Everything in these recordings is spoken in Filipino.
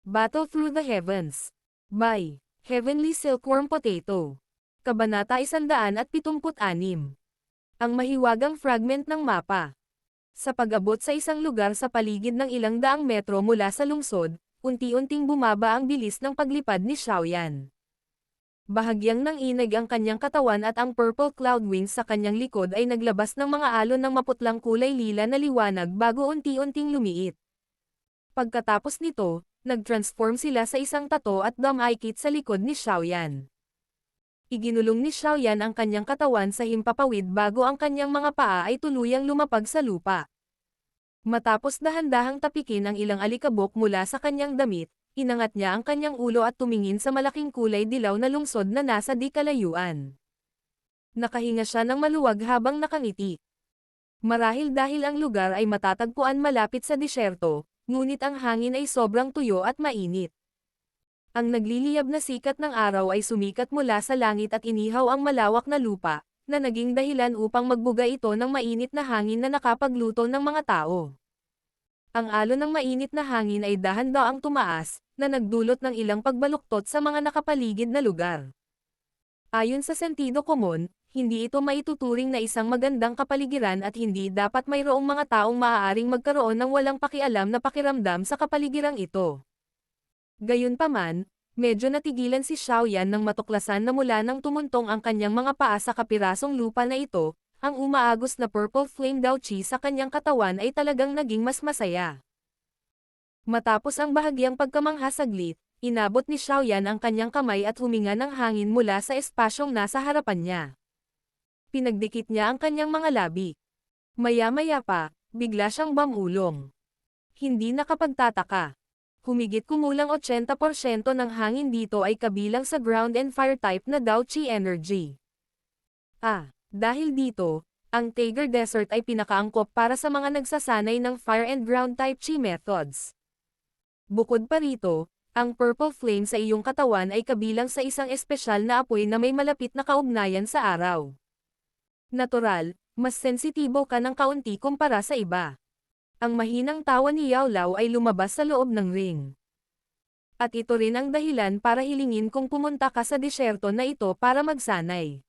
Battle Through the Heavens. By Heavenly Silkworm Potato. Kabanata 176. Ang mahiwagang fragment ng mapa. Sa pag-abot sa isang lugar sa paligid ng ilang daang metro mula sa lungsod, unti-unting bumaba ang bilis ng paglipad ni Xiaoyan. Bahagyang nanginag ang kanyang katawan at ang purple cloud wings sa kanyang likod ay naglabas ng mga alon ng maputlang kulay lila na liwanag bago unti-unting lumiit. Pagkatapos nito, nag-transform sila sa isang tato at dam-eye-kit sa likod ni Xiaoyan. Iginulong ni Xiaoyan ang kanyang katawan sa himpapawid bago ang kanyang mga paa ay tuluyang lumapag sa lupa. Matapos dahan-dahang tapikin ang ilang alikabok mula sa kanyang damit, inangat niya ang kanyang ulo at tumingin sa malaking kulay dilaw na lungsod na nasa di kalayuan. Nakahinga siya ng maluwag habang nakangiti. Marahil dahil ang lugar ay matatagpuan malapit sa disyerto, ngunit ang hangin ay sobrang tuyo at mainit. Ang nagliliyab na sikat ng araw ay sumikat mula sa langit at inihaw ang malawak na lupa, na naging dahilan upang magbuga ito ng mainit na hangin na nakapagluto ng mga tao. Ang alon ng mainit na hangin ay dahan-daang tumaas, na nagdulot ng ilang pagbaluktot sa mga nakapaligid na lugar. Ayon sa sentido komon, hindi ito maituturing na isang magandang kapaligiran at hindi dapat mayroong mga taong maaaring magkaroon ng walang pakialam na pakiramdam sa kapaligirang ito. Gayunpaman, medyo natigilan si Xiaoyan nang matuklasan na mula nang tumuntong ang kanyang mga paa sa kapirasong lupa na ito, ang umaagos na purple flame daw chi sa kanyang katawan ay talagang naging mas masaya. Matapos ang bahagyang pagkamangha saglit, inabot ni Xiaoyan ang kanyang kamay at huminga ng hangin mula sa espasyong nasa harapan niya. Pinagdikit niya ang kanyang mga labi. Maya-maya pa, bigla siyang bumulong. Hindi nakapagtataka. Humigit kumulang 80% ng hangin dito ay kabilang sa ground and fire type na Dao Qi energy. Dahil dito, ang Tiger Desert ay pinakaangkop para sa mga nagsasanay ng fire and ground type Qi methods. Bukod pa rito, ang purple flame sa iyong katawan ay kabilang sa isang espesyal na apoy na may malapit na kaugnayan sa araw. Natural, mas sensitibo ka ng kaunti kumpara sa iba. Ang mahinang tawa ni Yao Lao ay lumabas sa loob ng ring. At ito rin ang dahilan para hilingin kung pumunta ka sa disyerto na ito para magsanay.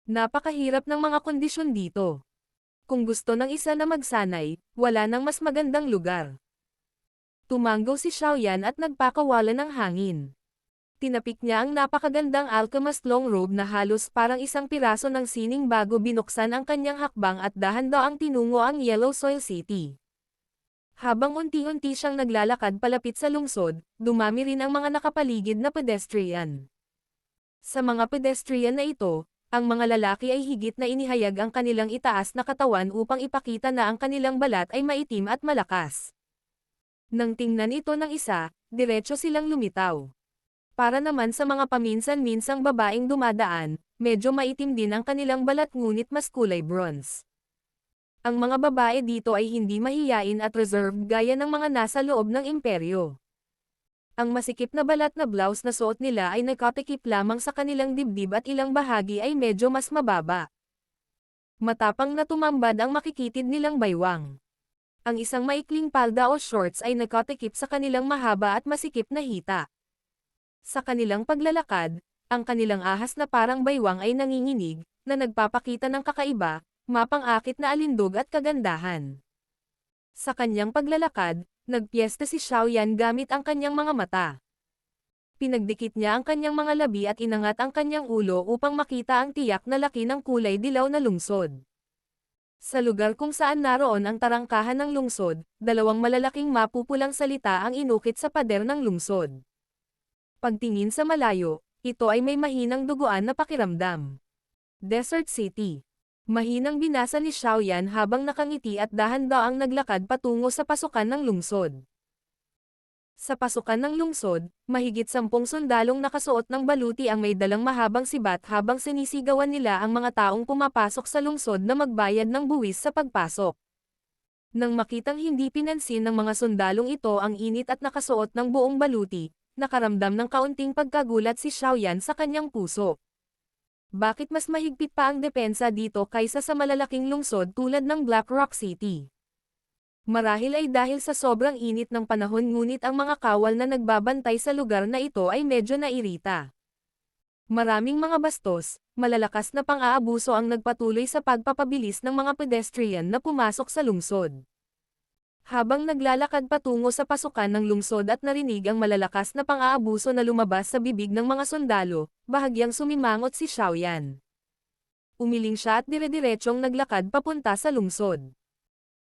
Napakahirap ng mga kondisyon dito. Kung gusto ng isa na magsanay, wala nang mas magandang lugar. Tumanggo si Xiaoyan at nagpakawala ng hangin. Tinapik niya ang napakagandang alchemist long robe na halos parang isang piraso ng sining bago binuksan ang kanyang hakbang at dahan-daang tinungo ang Yellow Soil City. Habang unti-unti siyang naglalakad palapit sa lungsod, dumami rin ang mga nakapaligid na pedestrian. Sa mga pedestrian na ito, ang mga lalaki ay higit na inihayag ang kanilang itaas na katawan upang ipakita na ang kanilang balat ay maitim at malakas. Nang tingnan ito ng isa, diretso silang lumitaw. Para naman sa mga paminsan-minsang babaeng dumadaan, medyo maitim din ang kanilang balat ngunit mas kulay bronze. Ang mga babae dito ay hindi mahiyain at reserved gaya ng mga nasa loob ng imperyo. Ang masikip na balat na blouse na suot nila ay nakatikip lamang sa kanilang dibdib at ilang bahagi ay medyo mas mababa. Matapang na tumambad ang makikitid nilang baywang. Ang isang maikling palda o shorts ay nakatikip sa kanilang mahaba at masikip na hita. Sa kanilang paglalakad, ang kanilang ahas na parang baywang ay nanginginig, na nagpapakita ng kakaiba, mapang-akit na alindog at kagandahan. Sa kanyang paglalakad, nagpiesta si Xiaoyan gamit ang kanyang mga mata. Pinagdikit niya ang kanyang mga labi at inangat ang kanyang ulo upang makita ang tiyak na laki ng kulay dilaw na lungsod. Sa lugar kung saan naroon ang tarangkahan ng lungsod, dalawang malalaking mapupulang salita ang inukit sa pader ng lungsod. Pagtingin sa malayo, ito ay may mahinang duguan na pakiramdam. Desert City. Mahinang binasa ni Xiaoyan habang nakangiti at dahan-daang naglakad patungo sa pasukan ng lungsod. Sa pasukan ng lungsod, mahigit 10 sundalong nakasuot ng baluti ang may dalang mahabang sibat habang sinisigawan nila ang mga taong pumapasok sa lungsod na magbayad ng buwis sa pagpasok. Nang makitang hindi pinansin ng mga sundalong ito ang init at nakasuot ng buong baluti, nakaramdam ng kaunting pagkagulat si Xiaoyan sa kanyang puso. Bakit mas mahigpit pa ang depensa dito kaysa sa malalaking lungsod tulad ng Black Rock City? Marahil ay dahil sa sobrang init ng panahon ngunit ang mga kawal na nagbabantay sa lugar na ito ay medyo nairita. Maraming mga bastos, malalakas na pang-aabuso ang nagpatuloy sa pagpapabilis ng mga pedestrian na pumasok sa lungsod. Habang naglalakad patungo sa pasukan ng lungsod at narinig ang malalakas na pang-aabuso na lumabas sa bibig ng mga sundalo, bahagyang sumimangot si Xiaoyan. Umiling siya at dire-diretsong naglakad papunta sa lungsod.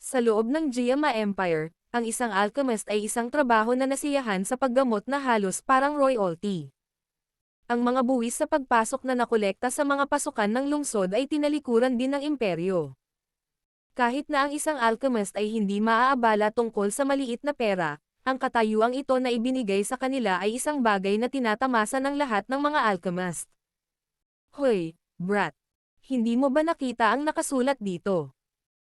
Sa loob ng Jiama Empire, ang isang alchemist ay isang trabaho na nasiyahan sa paggamot na halos parang royalty. Ang mga buwis sa pagpasok na nakolekta sa mga pasukan ng lungsod ay tinalikuran din ng imperyo. Kahit na ang isang alchemist ay hindi maaabala tungkol sa maliit na pera, ang katayuang ito na ibinigay sa kanila ay isang bagay na tinatamasa ng lahat ng mga alchemist. Hoy, brat! Hindi mo ba nakita ang nakasulat dito?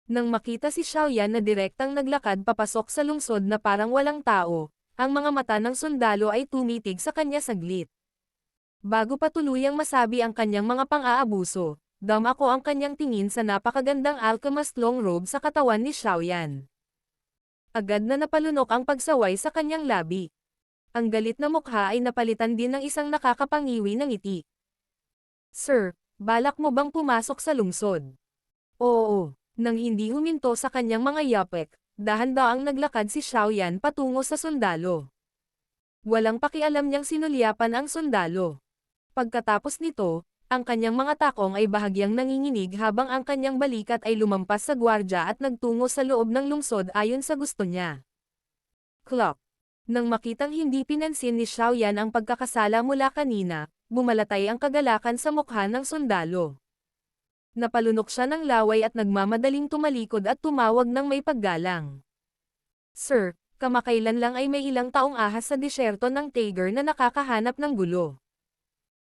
Nang makita si Xiaoyan na direktang naglakad papasok sa lungsod na parang walang tao, ang mga mata ng sundalo ay tumitig sa kanya saglit. Bago pa tuluyang masabi ang kanyang mga pang-aabuso, dama ko ang kanyang tingin sa napakagandang alchemist long robe sa katawan ni Xiaoyan. Agad na napalunok ang pagsaway sa kanyang labi. Ang galit na mukha ay napalitan din ng isang nakakapangiwi na ngiti. Sir, balak mo bang pumasok sa lungsod? Oo. Nang hindi huminto sa kanyang mga yapek, dahan-daang naglakad si Xiaoyan patungo sa sundalo. Walang pakialam niyang sinulyapan ang sundalo. Pagkatapos nito, ang kanyang mga takong ay bahagyang nanginginig habang ang kanyang balikat ay lumampas sa gwardya at nagtungo sa loob ng lungsod ayon sa gusto niya. Clock. Nang makitang hindi pinansin ni Xiaoyan ang pagkakasala mula kanina, bumalatay ang kagalakan sa mukha ng sundalo. Napalunok siya ng laway at nagmamadaling tumalikod at tumawag ng may paggalang. Sir, kamakailan lang ay may ilang taong ahas sa disyerto ng Tiger na nakakahanap ng gulo.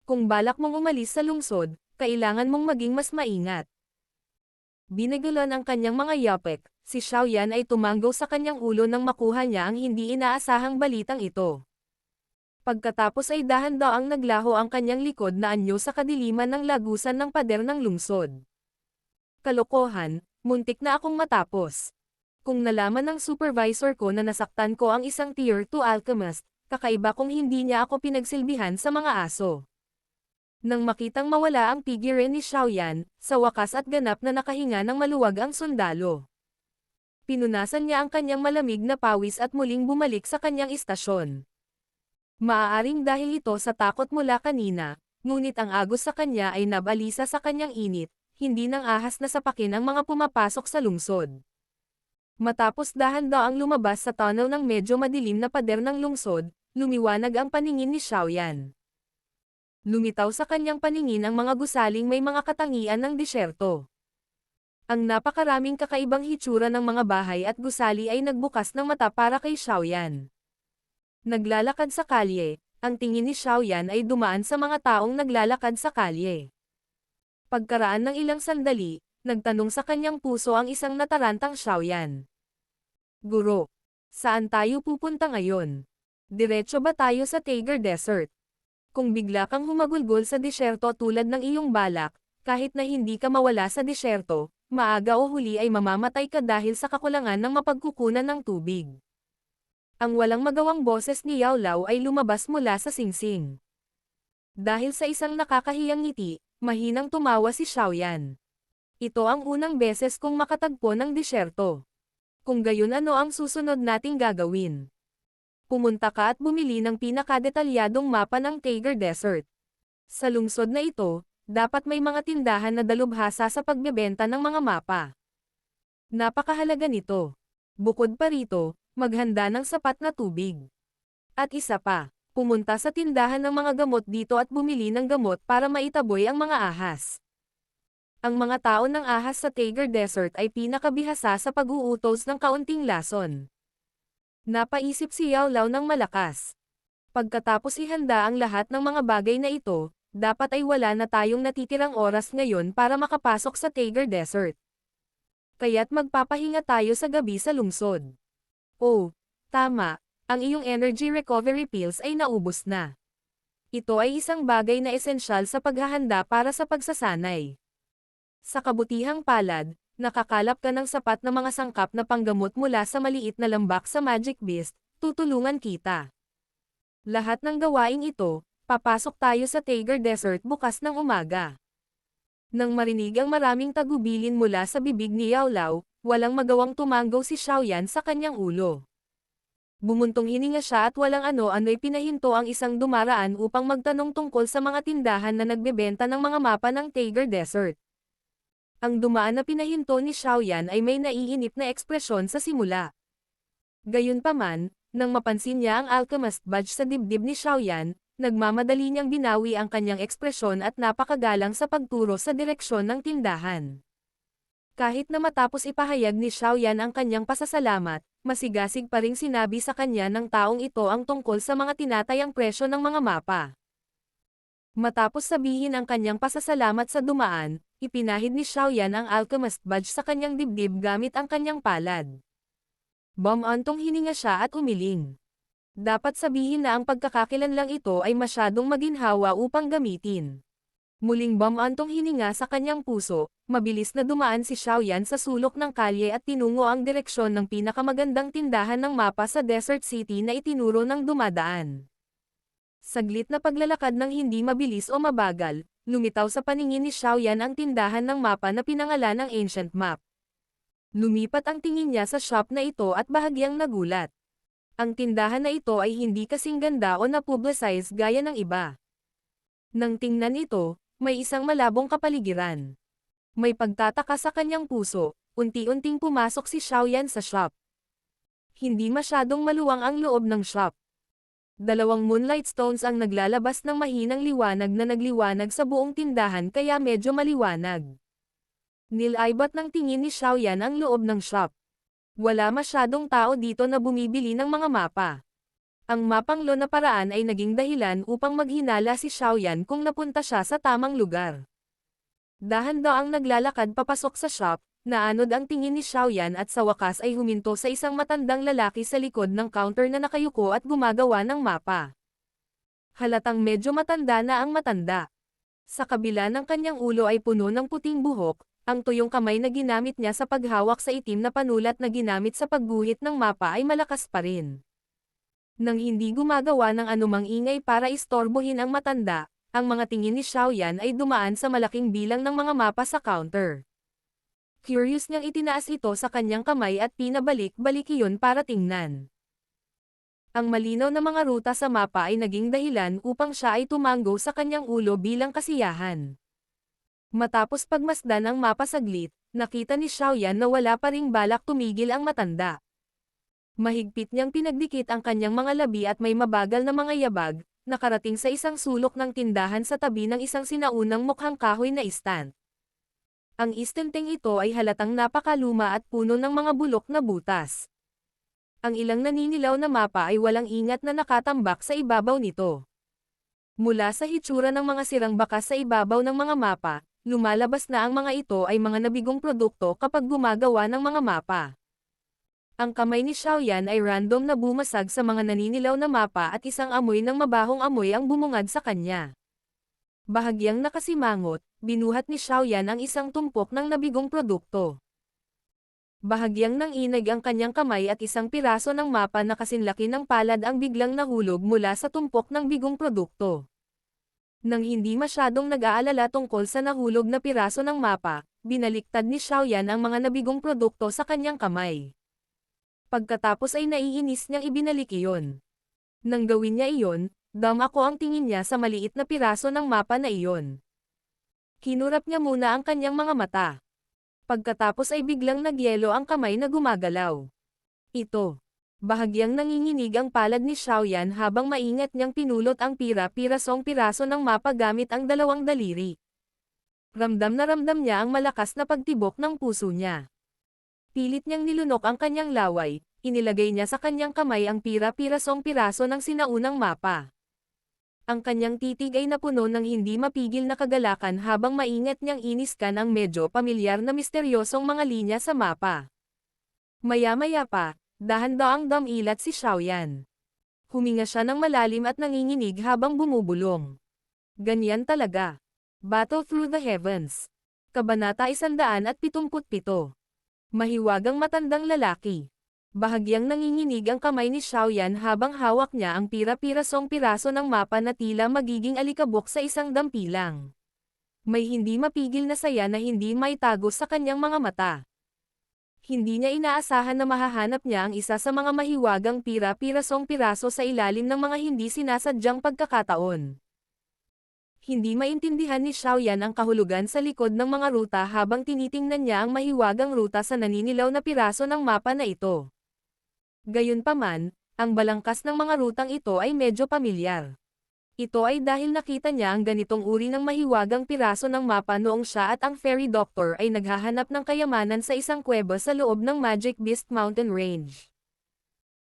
Kung balak mong umalis sa lungsod, kailangan mong maging mas maingat. Binigulan ang kanyang mga yapek, si Xiaoyan ay tumanggo sa kanyang ulo nang makuha niya ang hindi inaasahang balitang ito. Pagkatapos ay dahan-daang naglaho ang kanyang likod na anyo sa kadiliman ng lagusan ng pader ng lungsod. Kalokohan, muntik na akong matapos. Kung nalaman ng supervisor ko na nasaktan ko ang isang Tier 2 alchemist, kakaiba kung hindi niya ako pinagsilbihan sa mga aso. Nang makitang mawala ang figure ni Xiaoyan, sa wakas at ganap na nakahinga ng maluwag ang sundalo. Pinunasan niya ang kanyang malamig na pawis at muling bumalik sa kanyang istasyon. Maaaring dahil ito sa takot mula kanina, ngunit ang agos sa kanya ay nabalisa sa kanyang init, hindi nang ahas na sapakin ang mga pumapasok sa lungsod. Matapos dahan-daang lumabas sa tunnel ng medyo madilim na pader ng lungsod, lumiwanag ang paningin ni Xiaoyan. Lumitaw sa kanyang paningin ang mga gusaling may mga katangian ng disyerto. Ang napakaraming kakaibang hitsura ng mga bahay at gusali ay nagbukas ng mata para kay Xiaoyan. Naglalakad sa kalye, ang tingin ni Xiaoyan ay dumaan sa mga taong naglalakad sa kalye. Pagkaraan ng ilang sandali, nagtanong sa kanyang puso ang isang natarantang Xiaoyan. Guro, saan tayo pupunta ngayon? Diretso ba tayo sa Tiger Desert? Kung bigla kang humagulgol sa disyerto tulad ng iyong balak, kahit na hindi ka mawala sa disyerto, maaga o huli ay mamamatay ka dahil sa kakulangan ng mapagkukunan ng tubig. Ang walang magawang boses ni Yao Lao ay lumabas mula sa singsing. Dahil sa isang nakakahiyang ngiti, mahinang tumawa si Xiaoyan. Ito ang unang beses kong makatagpo ng disyerto. Kung gayon ano ang susunod nating gagawin? Pumunta ka at bumili ng pinakadetalyadong mapa ng Tiger Desert. Sa lungsod na ito, dapat may mga tindahan na dalubhasa sa pagbebenta ng mga mapa. Napakahalaga nito. Bukod pa rito, maghanda ng sapat na tubig. At isa pa, pumunta sa tindahan ng mga gamot dito at bumili ng gamot para maitaboy ang mga ahas. Ang mga tao ng ahas sa Tiger Desert ay pinakabihasa sa pag-uutos ng kaunting lason. Napaisip si Yao Lao ng malakas. Pagkatapos ihanda ang lahat ng mga bagay na ito, dapat ay wala na tayong natitirang oras ngayon para makapasok sa Tiger Desert. Kaya't magpapahinga tayo sa gabi sa lungsod. Oh, tama, ang iyong energy recovery pills ay naubos na. Ito ay isang bagay na esensyal sa paghahanda para sa pagsasanay. Sa kabutihang palad, nakakalap ka ng sapat na mga sangkap na panggamot mula sa maliit na lambak sa Magic Beast, tutulungan kita. Lahat ng gawaing ito, papasok tayo sa Tiger Desert bukas ng umaga. Nang marinig ang maraming tagubilin mula sa bibig ni Yao Lao, walang magawang tumanggaw si Xiaoyan sa kanyang ulo. Bumuntong hininga siya at walang ano-ano'y pinahinto ang isang dumaraan upang magtanong tungkol sa mga tindahan na nagbebenta ng mga mapa ng Tiger Desert. Ang dumaan na pinahinto ni Xiaoyan ay may naiinip na ekspresyon sa simula. Gayunpaman, nang mapansin niya ang alchemist badge sa dibdib ni Xiaoyan, nagmamadali niyang binawi ang kanyang ekspresyon at napakagalang sa pagturo sa direksyon ng tindahan. Kahit na matapos ipahayag ni Xiaoyan ang kanyang pasasalamat, masigasig pa ring sinabi sa kanya ng taong ito ang tungkol sa mga tinatayang presyo ng mga mapa. Matapos sabihin ang kanyang pasasalamat sa dumaan, ipinahid ni Xiaoyan ang alchemist badge sa kanyang dibdib gamit ang kanyang palad. Bumantong hininga siya at umiling. Dapat sabihin na ang pagkakakilanlang ito ay masyadong maginhawa upang gamitin. Muling bumantong hininga sa kanyang puso, mabilis na dumaan si Xiaoyan sa sulok ng kalye at tinungo ang direksyon ng pinakamagandang tindahan ng mapa sa Desert City na itinuro ng dumadaan. Saglit na paglalakad ng hindi mabilis o mabagal, lumitaw sa paningin ni Xiaoyan ang tindahan ng mapa na pinangalan ng Ancient Map. Lumipat ang tingin niya sa shop na ito at bahagyang nagulat. Ang tindahan na ito ay hindi kasing ganda o na-publicize gaya ng iba. Nang tingnan ito, may isang malabong kapaligiran. May pagtataka sa kanyang puso, unti-unting pumasok si Xiaoyan sa shop. Hindi masyadong maluwang ang loob ng shop. Dalawang moonlight stones ang naglalabas ng mahinang liwanag na nagliwanag sa buong tindahan kaya medyo maliwanag. Nilaibat ng tingin ni Xiaoyan ang loob ng shop. Wala masyadong tao dito na bumibili ng mga mapa. Ang mapanglo na paraan ay naging dahilan upang maghinala si Xiaoyan kung napunta siya sa tamang lugar. Dahan-daang naglalakad papasok sa shop, naanod ang tingin ni Xiaoyan at sa wakas ay huminto sa isang matandang lalaki sa likod ng counter na nakayuko at gumagawa ng mapa. Halatang medyo matanda na ang matanda. Sa kabila ng kanyang ulo ay puno ng puting buhok, ang tuyong kamay na ginamit niya sa paghawak sa itim na panulat na ginamit sa pagguhit ng mapa ay malakas pa rin. Nang hindi gumagawa ng anumang ingay para istorbohin ang matanda, ang mga tingin ni Xiaoyan ay dumaan sa malaking bilang ng mga mapa sa counter. Curious niyang itinaas ito sa kanyang kamay at pinabalik-balik iyon para tingnan. Ang malinaw na mga ruta sa mapa ay naging dahilan upang siya ay tumanggo sa kanyang ulo bilang kasiyahan. Matapos pagmasdan ang mapa saglit, nakita ni Xiaoyan na wala pa ring balak tumigil ang matanda. Mahigpit niyang pinagdikit ang kanyang mga labi at may mabagal na mga yabag, nakarating sa isang sulok ng tindahan sa tabi ng isang sinaunang mukhang kahoy na stand. Ang istenteng ito ay halatang napakaluma at puno ng mga bulok na butas. Ang ilang naninilaw na mapa ay walang ingat na nakatambak sa ibabaw nito. Mula sa hitsura ng mga sirang bakas sa ibabaw ng mga mapa, lumalabas na ang mga ito ay mga nabigong produkto kapag gumagawa ng mga mapa. Ang kamay ni Xiaoyan ay random na bumasag sa mga naninilaw na mapa at isang amoy ng mabahong amoy ang bumungad sa kanya. Bahagyang nakasimangot, binuhat ni Xiaoyan ang isang tumpok ng nabigong produkto. Bahagyang nanginig ang kanyang kamay at isang piraso ng mapa na kasinlaki ng palad ang biglang nahulog mula sa tumpok ng bigong produkto. Nang hindi masyadong nag-aalala tungkol sa nahulog na piraso ng mapa, binaliktad ni Xiaoyan ang mga nabigong produkto sa kanyang kamay. Pagkatapos ay naiinis niyang ibinalik iyon. Nang gawin niya iyon, ako ang tingin niya sa maliit na piraso ng mapa na iyon. Kinurap niya muna ang kanyang mga mata. Pagkatapos ay biglang nagyelo ang kamay na gumagalaw. Ito. Bahagyang nanginginig ang palad ni Xiaoyan habang maingat niyang pinulot ang pirasong piraso ng mapa gamit ang dalawang daliri. Ramdam na ramdam niya ang malakas na pagtibok ng puso niya. Pilit niyang nilunok ang kanyang laway, inilagay niya sa kanyang kamay ang pirasong piraso ng sinaunang mapa. Ang kanyang titig ay napuno ng hindi mapigil na kagalakan habang maingat niyang iniskan ang medyo pamilyar na misteryosong mga linya sa mapa. Maya-maya pa, dahan-daang damilat si Xiaoyan. Huminga siya ng malalim at nanginginig habang bumubulong. Ganyan talaga. Battle through the heavens. Kabanata 177. Mahiwagang matandang lalaki. Bahagyang nanginginig ang kamay ni Xiaoyan habang hawak niya ang pira-pirasong piraso ng mapa na tila magiging alikabok sa isang dampilang. May hindi mapigil na saya na hindi maitago sa kanyang mga mata. Hindi niya inaasahan na mahahanap niya ang isa sa mga mahiwagang pira-pirasong piraso sa ilalim ng mga hindi sinasadyang pagkakataon. Hindi maintindihan ni Xiaoyan ang kahulugan sa likod ng mga ruta habang tinitingnan niya ang mahiwagang ruta sa naninilaw na piraso ng mapa na ito. Gayunpaman, ang balangkas ng mga rutang ito ay medyo pamilyar. Ito ay dahil nakita niya ang ganitong uri ng mahiwagang piraso ng mapa noong siya at ang Fairy Doctor ay naghahanap ng kayamanan sa isang kuweba sa loob ng Magic Beast Mountain Range.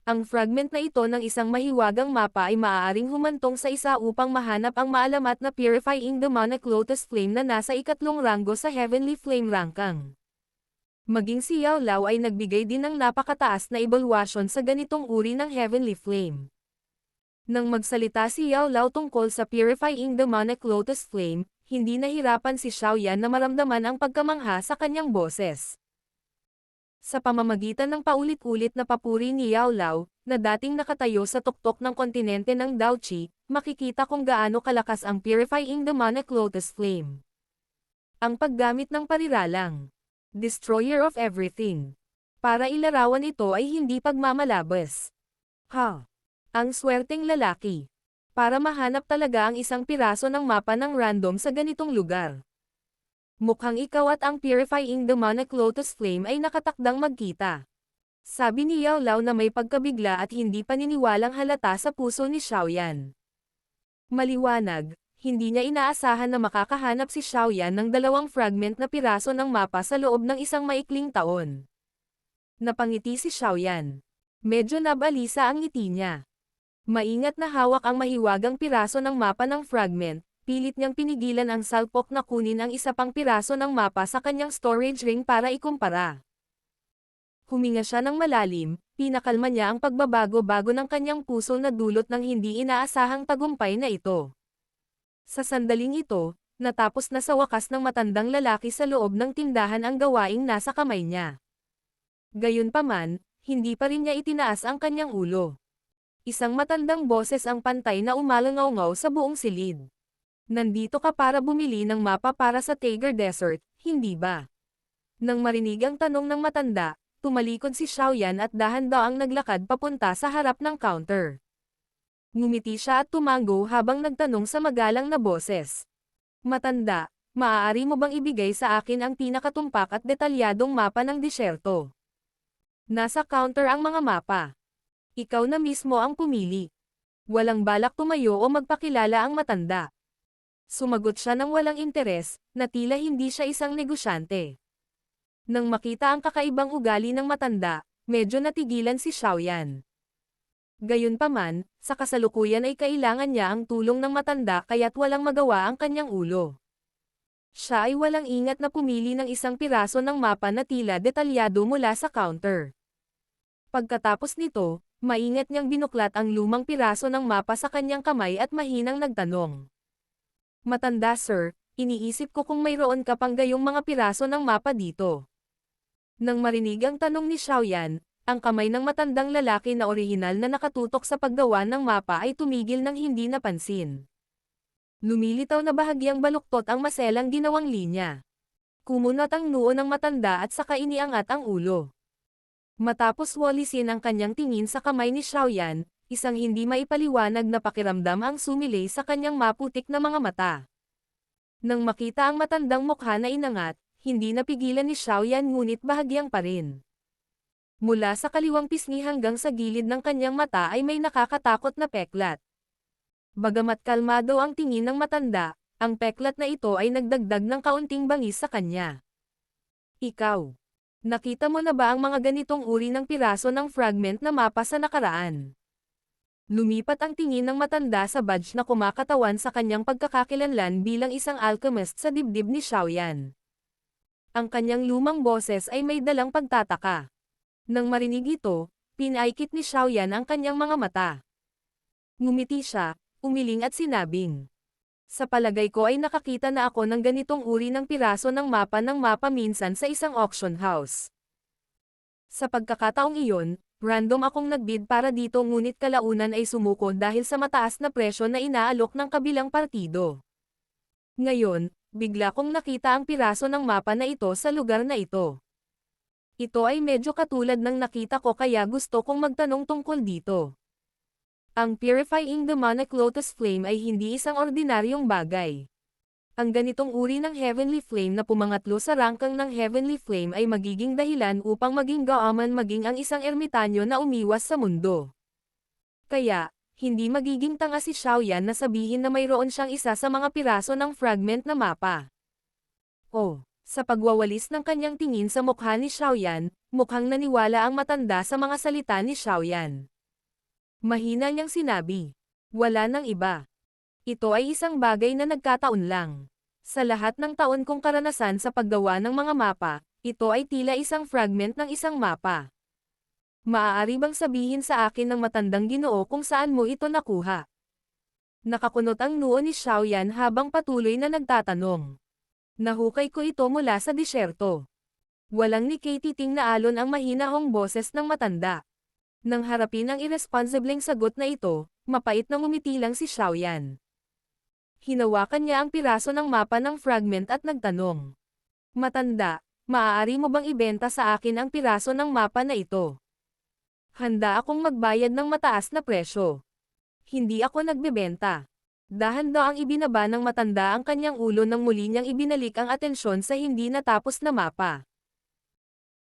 Ang fragment na ito ng isang mahiwagang mapa ay maaaring humantong sa isa upang mahanap ang maalamat na Purifying Demonic Lotus Flame na nasa ikatlong ranggo sa Heavenly Flame Rankang. Maging si Yao Lao ay nagbigay din ng napakataas na ebalwasyon sa ganitong uri ng Heavenly Flame. Nang magsalita si Yao Lao tungkol sa Purifying Demonic Lotus Flame, hindi nahirapan si Xiaoyan na maramdaman ang pagkamangha sa kanyang boses. Sa pamamagitan ng paulit-ulit na papuri ni Yao Lao, na dating nakatayo sa tuktok ng kontinente ng Daochi, makikita kung gaano kalakas ang Purifying Demonic Lotus Flame. Ang paggamit ng pariralang Destroyer of Everything. Para ilarawan ito ay hindi pagmamalabas. Ang swerteng lalaki. Para mahanap talaga ang isang piraso ng mapa ng random sa ganitong lugar. Mukhang ikaw at ang Purifying Demonic Lotus Flame ay nakatakdang magkita. Sabi ni Yao Lao na may pagkabigla at hindi paniniwalang halata sa puso ni Xiaoyan. Maliwanag, hindi niya inaasahan na makakahanap si Xiaoyan ng dalawang fragment na piraso ng mapa sa loob ng isang maikling taon. Napangiti si Xiaoyan. Medyo nabalisa ang ngiti niya. Maingat na hawak ang mahiwagang piraso ng mapa ng fragment. Pilit niyang pinigilan ang salpok na kunin ang isa pang piraso ng mapa sa kanyang storage ring para ikumpara. Huminga siya ng malalim, pinakalma niya ang pagbabago-bago ng kanyang puso na dulot ng hindi inaasahang tagumpay na ito. Sa sandaling ito, natapos na sa wakas ng matandang lalaki sa loob ng tindahan ang gawaing nasa kamay niya. Gayunpaman, hindi pa rin niya itinaas ang kanyang ulo. Isang matandang boses ang pantay na umalangaw-ngaw sa buong silid. Nandito ka para bumili ng mapa para sa Tiger Desert, hindi ba? Nang marinig ang tanong ng matanda, tumalikod si Xiaoyan at dahan-daang naglakad papunta sa harap ng counter. Ngumiti siya at tumango habang nagtanong sa magalang na boses. Matanda, maaari mo bang ibigay sa akin ang pinakatumpak at detalyadong mapa ng disyerto? Nasa counter ang mga mapa. Ikaw na mismo ang pumili. Walang balak tumayo o magpakilala ang matanda. Sumagot siya ng walang interes, na tila hindi siya isang negosyante. Nang makita ang kakaibang ugali ng matanda, medyo natigilan si Xiaoyan. Gayunpaman, sa kasalukuyan ay kailangan niya ang tulong ng matanda kaya't walang magawa ang kanyang ulo. Siya ay walang ingat na pumili ng isang piraso ng mapa na tila detalyado mula sa counter. Pagkatapos nito, maingat niyang binuklat ang lumang piraso ng mapa sa kanyang kamay at mahinang nagtanong. Matanda sir, iniisip ko kung mayroon ka pang gayong mga piraso ng mapa dito. Nang marinig ang tanong ni Xiaoyan, ang kamay ng matandang lalaki na orihinal na nakatutok sa paggawa ng mapa ay tumigil ng hindi napansin. Lumilitaw na bahagyang baluktot ang maselang ginawang linya. Kumunot ang noo ng matanda at saka iniangat ang ulo. Matapos walisin ang kanyang tingin sa kamay ni Xiaoyan, isang hindi maipaliwanag na pakiramdam ang sumilay sa kanyang maputik na mga mata. Nang makita ang matandang mukha na inangat, hindi napigilan ni Xiaoyan ngunit bahagyang pa rin. Mula sa kaliwang pisngi hanggang sa gilid ng kanyang mata ay may nakakatakot na peklat. Bagamat kalmado ang tingin ng matanda, ang peklat na ito ay nagdagdag ng kaunting bangis sa kanya. Ikaw, nakita mo na ba ang mga ganitong uri ng piraso ng fragment na mapa sa nakaraan? Lumipat ang tingin ng matanda sa badge na kumakatawan sa kanyang pagkakakilanlan bilang isang alchemist sa dibdib ni Xiaoyan. Ang kanyang lumang boses ay may dalang pagtataka. Nang marinig ito, pinaikit ni Xiaoyan ang kanyang mga mata. Ngumiti siya, umiling at sinabing, Sa palagay ko ay nakakita na ako ng ganitong uri ng piraso ng mapa minsan sa isang auction house. Sa pagkakataong iyon, random akong nagbid para dito ngunit kalaunan ay sumuko dahil sa mataas na presyo na inaalok ng kabilang partido. Ngayon, bigla kong nakita ang piraso ng mapa na ito sa lugar na ito. Ito ay medyo katulad ng nakita ko kaya gusto kong magtanong tungkol dito. Ang Purifying Demonic Lotus Flame ay hindi isang ordinaryong bagay. Ang ganitong uri ng Heavenly Flame na pumangatlo sa rangkang ng Heavenly Flame ay magiging dahilan upang maging gaaman maging ang isang ermitanyo na umiwas sa mundo. Kaya, hindi magiging tanga si Xiaoyan na sabihin na mayroon siyang isa sa mga piraso ng fragment na mapa. Oh, sa pagwawalis ng kanyang tingin sa mukha ni Xiaoyan, mukhang naniwala ang matanda sa mga salita ni Xiaoyan. Mahina niyang sinabi, "Wala nang iba. Ito ay isang bagay na nagkataon lang. Sa lahat ng taon kong karanasan sa paggawa ng mga mapa, ito ay tila isang fragment ng isang mapa. Maaari bang sabihin sa akin ng matandang Ginoo kung saan mo ito nakuha?" Nakakunot ang noo ni Xiaoyan habang patuloy na nagtatanong. "Nahukay ko ito mula sa disyerto." Walang nikatiting na alon ang mahinahong boses ng matanda. Nang harapin ang irresponsibleng sagot na ito, mapait na ngumiti lang si Xiaoyan. Hinawakan niya ang piraso ng mapa ng fragment at nagtanong. "Matanda, maaari mo bang ibenta sa akin ang piraso ng mapa na ito? Handa akong magbayad ng mataas na presyo." "Hindi ako nagbebenta." Dahan-daang ibinaba ng matanda ang kanyang ulo nang muli niyang ibinalik ang atensyon sa hindi natapos na mapa.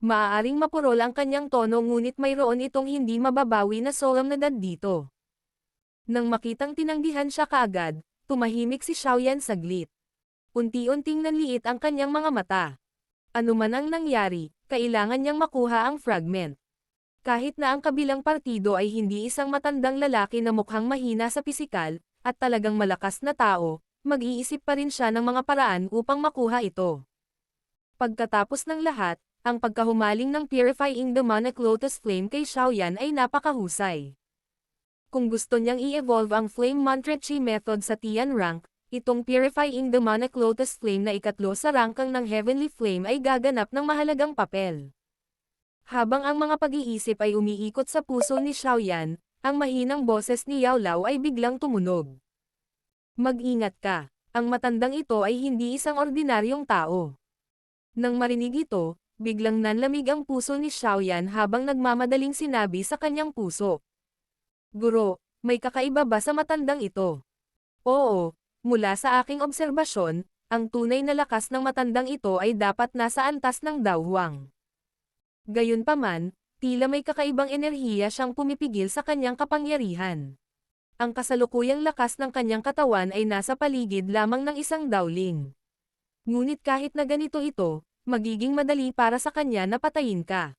Maaaring mapurol ang kanyang tono ngunit mayroon itong hindi mababawi na solemnidad dito. Nang makitang tinanggihan siya kaagad, tumahimik si Xiaoyan saglit. Unti-unting nanliit ang kanyang mga mata. Ano man ang nangyari, kailangan niyang makuha ang fragment. Kahit na ang kabilang partido ay hindi isang matandang lalaki na mukhang mahina sa pisikal, at talagang malakas na tao, mag-iisip pa rin siya ng mga paraan upang makuha ito. Pagkatapos ng lahat, ang pagkahumaling ng Purifying Demonic Lotus Flame kay Xiaoyan ay napakahusay. Kung gusto niyang i-evolve ang Flame Mantra Chi method sa Tian rank, itong Purifying Demonic Lotus Flame na ikatlo sa rangkang ng Heavenly Flame ay gaganap ng mahalagang papel. Habang ang mga pag-iisip ay umiikot sa puso ni Xiaoyan, ang mahinang boses ni Yao Lao ay biglang tumunog. "Mag-ingat ka, ang matandang ito ay hindi isang ordinaryong tao." Nang marinig ito, biglang nanlamig ang puso ni Xiaoyan habang nagmamadaling sinabi sa kanyang puso. "Guro, may kakaiba ba sa matandang ito?" "Oo, mula sa aking obserbasyon, ang tunay na lakas ng matandang ito ay dapat nasa antas ng Daohuang. Gayunpaman, tila may kakaibang enerhiya siyang pumipigil sa kanyang kapangyarihan. Ang kasalukuyang lakas ng kanyang katawan ay nasa paligid lamang ng isang Daoling. Ngunit kahit na ganito ito, magiging madali para sa kanya na patayin ka."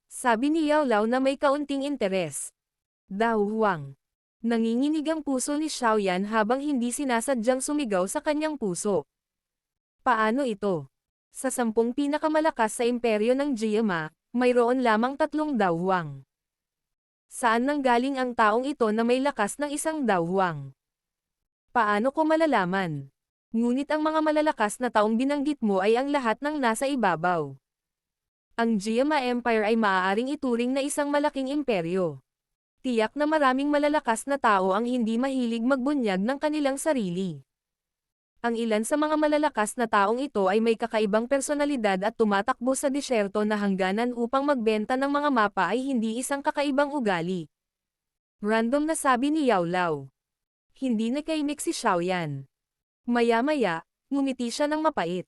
Sabi ni Yao Lao na may kaunting interes. Daohuang. Nanginginig ang puso ni Xiaoyan habang hindi sinasadyang sumigaw sa kanyang puso. Paano ito? Sa 10 pinakamalakas sa imperyo ng Jiama, mayroon lamang 3 Daohuang. Saan nanggaling ang taong ito na may lakas ng isang Daohuang? Paano ko malalaman? Ngunit ang mga malalakas na taong binanggit mo ay ang lahat ng nasa ibabaw. Ang Jiama Empire ay maaaring ituring na isang malaking imperyo. Tiyak na maraming malalakas na tao ang hindi mahilig magbunyag ng kanilang sarili. Ang ilan sa mga malalakas na taong ito ay may kakaibang personalidad at tumatakbo sa disyerto na hangganan upang magbenta ng mga mapa ay hindi isang kakaibang ugali. Random na sabi ni Yao Lao. Hindi nakaimik si Xiaoyan. Maya-maya, ngumiti siya ng mapait.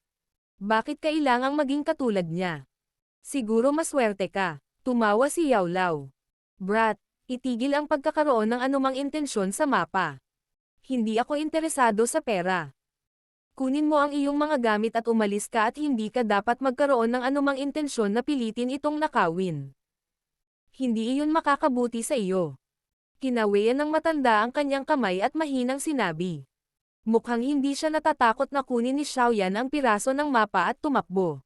"Bakit kailangang maging katulad niya? Siguro maswerte ka." Tumawa si Yao Lao. "Brat, itigil ang pagkakaroon ng anumang intensyon sa mapa. Hindi ako interesado sa pera. Kunin mo ang iyong mga gamit at umalis ka at hindi ka dapat magkaroon ng anumang intensyon na pilitin itong nakawin. Hindi iyon makakabuti sa iyo." Kinawian ng matanda ang kanyang kamay at mahinang sinabi. Mukhang hindi siya natatakot na kunin ni Xiaoyan ang piraso ng mapa at tumakbo.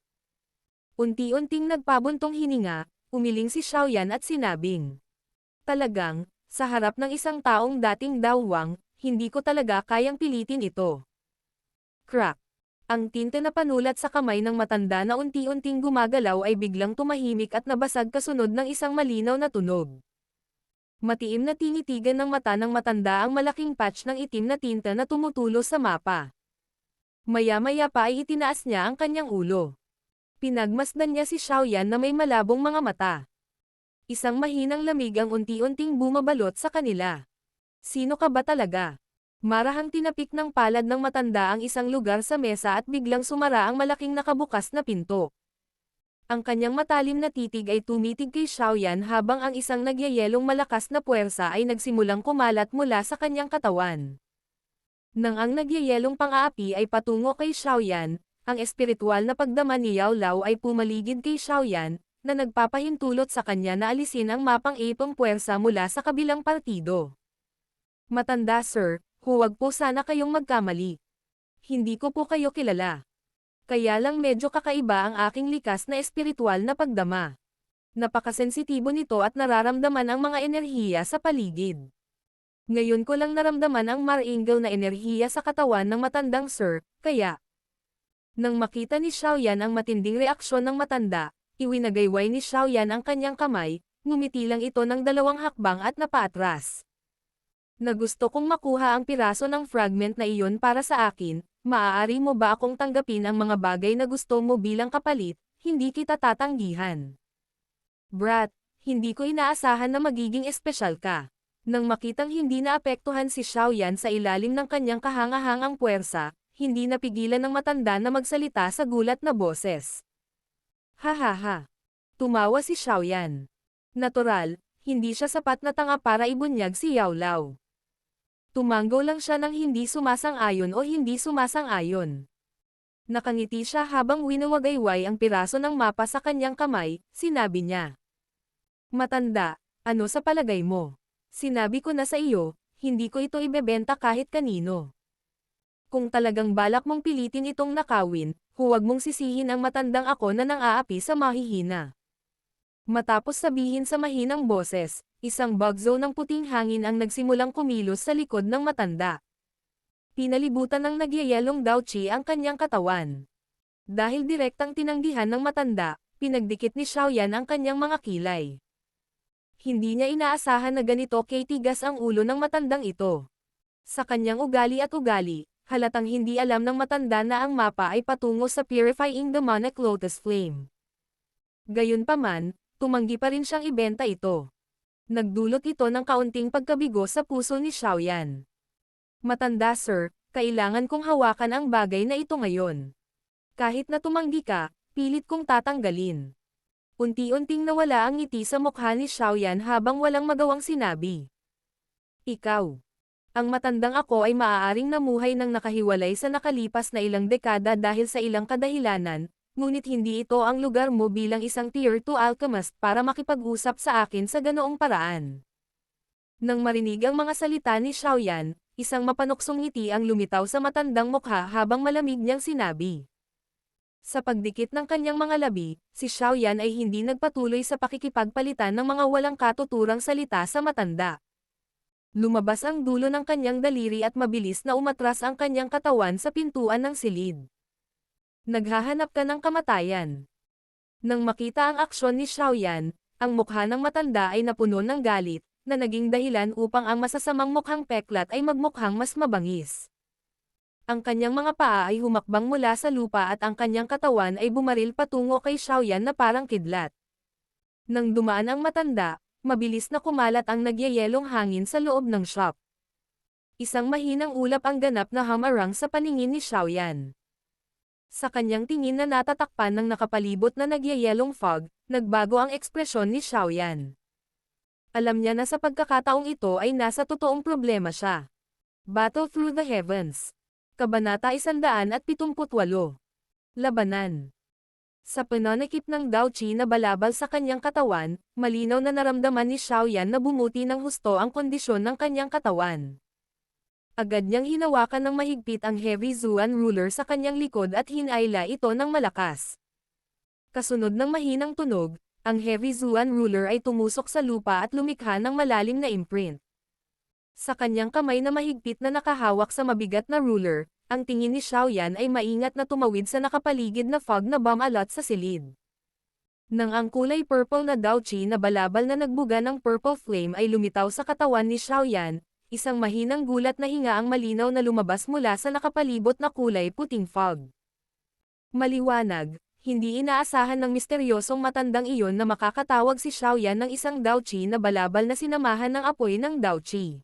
Unti-unting nagpabuntong hininga, umiling si Xiaoyan at sinabing. Talagang, sa harap ng isang taong dating Daohuang, hindi ko talaga kayang pilitin ito. Crack. Ang tinte na panulat sa kamay ng matanda na unti-unting gumagalaw ay biglang tumahimik at nabasag kasunod ng isang malinaw na tunog. Matiim na tinitigan ng mata ng matanda ang malaking patch ng itim na tinta na tumutulo sa mapa. Maya-maya pa ay itinaas niya ang kanyang ulo. Pinagmasdan niya si Xiaoyan na may malabong mga mata. Isang mahinang lamig ang unti-unting bumabalot sa kanila. Sino ka ba talaga? Marahang tinapik ng palad ng matanda ang isang lugar sa mesa at biglang sumara ang malaking nakabukas na pinto. Ang kanyang matalim na titig ay tumitig kay Xiaoyan habang ang isang nagyayelong malakas na puwersa ay nagsimulang kumalat mula sa kanyang katawan. Nang ang nagyayelong pang-aapi ay patungo kay Xiaoyan, ang espiritual na pagdama ni Yao Lao ay pumaligid kay Xiaoyan, na nagpapahintulot sa kanya na alisin ang mapang ipong puwersa mula sa kabilang partido. Matanda sir, huwag po sana kayong magkamali. Hindi ko po kayo kilala. Kaya lang medyo kakaiba ang aking likas na espiritual na pagdama. Napakasensitibo nito at nararamdaman ang mga enerhiya sa paligid. Ngayon ko lang naramdaman ang maringal na enerhiya sa katawan ng matandang sir, kaya. Nang makita ni Xiaoyan ang matinding reaksyon ng matanda, iwinagayway ni Xiaoyan ang kanyang kamay, ngumiti lang ito ng 2 hakbang at napaatras. Na gusto kong makuha ang piraso ng fragment na iyon para sa akin, maaari mo ba akong tanggapin ang mga bagay na gusto mo bilang kapalit, hindi kita tatanggihan. Brat, hindi ko inaasahan na magiging espesyal ka. Nang makitang hindi naapektuhan si Xiaoyan sa ilalim ng kanyang kahangahangang puwersa, hindi napigilan ng matanda na magsalita sa gulat na boses. Hahaha. Tumawa si Xiaoyan. Natural, hindi siya sapat na tanga para ibunyag si Yao Lao. Tumanggo lang siya ng hindi sumasang-ayon o hindi sumasang-ayon. Nakangiti siya habang winawagayway ang piraso ng mapa sa kanyang kamay, sinabi niya. Matanda, ano sa palagay mo? Sinabi ko na sa iyo, hindi ko ito ibebenta kahit kanino. Kung talagang balak mong pilitin itong nakawin, huwag mong sisihin ang matandang ako na nang-aapi sa mahihina. Matapos sabihin sa mahinang boses, isang bagzo ng puting hangin ang nagsimulang kumilos sa likod ng matanda. Pinalibutan ng nagyayelong Daochi ang kanyang katawan. Dahil direktang tinanggihan ng matanda, pinagdikit ni Xiaoyan ang kanyang mga kilay. Hindi niya inaasahan na ganito katigas ang ulo ng matandang ito. Sa kanyang ugali at ugali, halatang hindi alam ng matanda na ang mapa ay patungo sa purifying demonic lotus flame. Gayunpaman, tumanggi pa rin siyang ibenta ito. Nagdulot ito ng kaunting pagkabigo sa puso ni Xiaoyan. Matanda sir, kailangan kong hawakan ang bagay na ito ngayon. Kahit na tumanggi ka, pilit kong tatanggalin. Unti-unting nawala ang ngiti sa mukha ni Xiaoyan habang walang magawang sinabi. Ikaw. Ang matandang ako ay maaaring namuhay ng nakahiwalay sa nakalipas na ilang dekada dahil sa ilang kadahilanan, ngunit hindi ito ang lugar mo bilang isang Tier 2 alchemist para makipag-usap sa akin sa ganoong paraan. Nang marinig ang mga salita ni Xiaoyan, isang mapanuksong ngiti ang lumitaw sa matandang mukha habang malamig niyang sinabi. Sa pagdikit ng kanyang mga labi, si Xiaoyan ay hindi nagpatuloy sa pakikipagpalitan ng mga walang katuturang salita sa matanda. Lumabas ang dulo ng kanyang daliri at mabilis na umatras ang kanyang katawan sa pintuan ng silid. Naghahanap ka ng kamatayan. Nang makita ang aksyon ni Xiaoyan, ang mukha ng matanda ay napuno ng galit, na naging dahilan upang ang masasamang mukhang peklat ay magmukhang mas mabangis. Ang kanyang mga paa ay humakbang mula sa lupa at ang kanyang katawan ay bumaril patungo kay Xiaoyan na parang kidlat. Nang dumaan ang matanda, mabilis na kumalat ang nagyayelong hangin sa loob ng shop. Isang mahinang ulap ang ganap na hamarang sa paningin ni Xiaoyan. Sa kanyang tingin na natatakpan ng nakapalibot na nagyayelong fog, nagbago ang ekspresyon ni Xiaoyan. Alam niya na sa pagkakataong ito ay nasa totoong problema siya. Battle Through the Heavens. Kabanata 178. Labanan. Sa pananakip ng Daochi na balabal sa kanyang katawan, malinaw na naramdaman ni Xiaoyan na bumuti ng husto ang kondisyon ng kanyang katawan. Agad niyang hinawakan ng mahigpit ang Heavy Zuan ruler sa kanyang likod at hinayla ito ng malakas. Kasunod ng mahinang tunog, ang Heavy Zuan ruler ay tumusok sa lupa at lumikha ng malalim na imprint. Sa kanyang kamay na mahigpit na nakahawak sa mabigat na ruler, ang tingin ni Xiaoyan ay maingat na tumawid sa nakapaligid na fog na bumalot sa silid. Nang ang kulay purple na Daochi na balabal na nagbuga ng purple flame ay lumitaw sa katawan ni Xiaoyan, isang mahinang gulat na hinga ang malinaw na lumabas mula sa nakapalibot na kulay puting fog. Maliwanag, hindi inaasahan ng misteryosong matandang iyon na makakatawag si Xiaoyan ng isang Daochi na balabal na sinamahan ng apoy ng Daochi.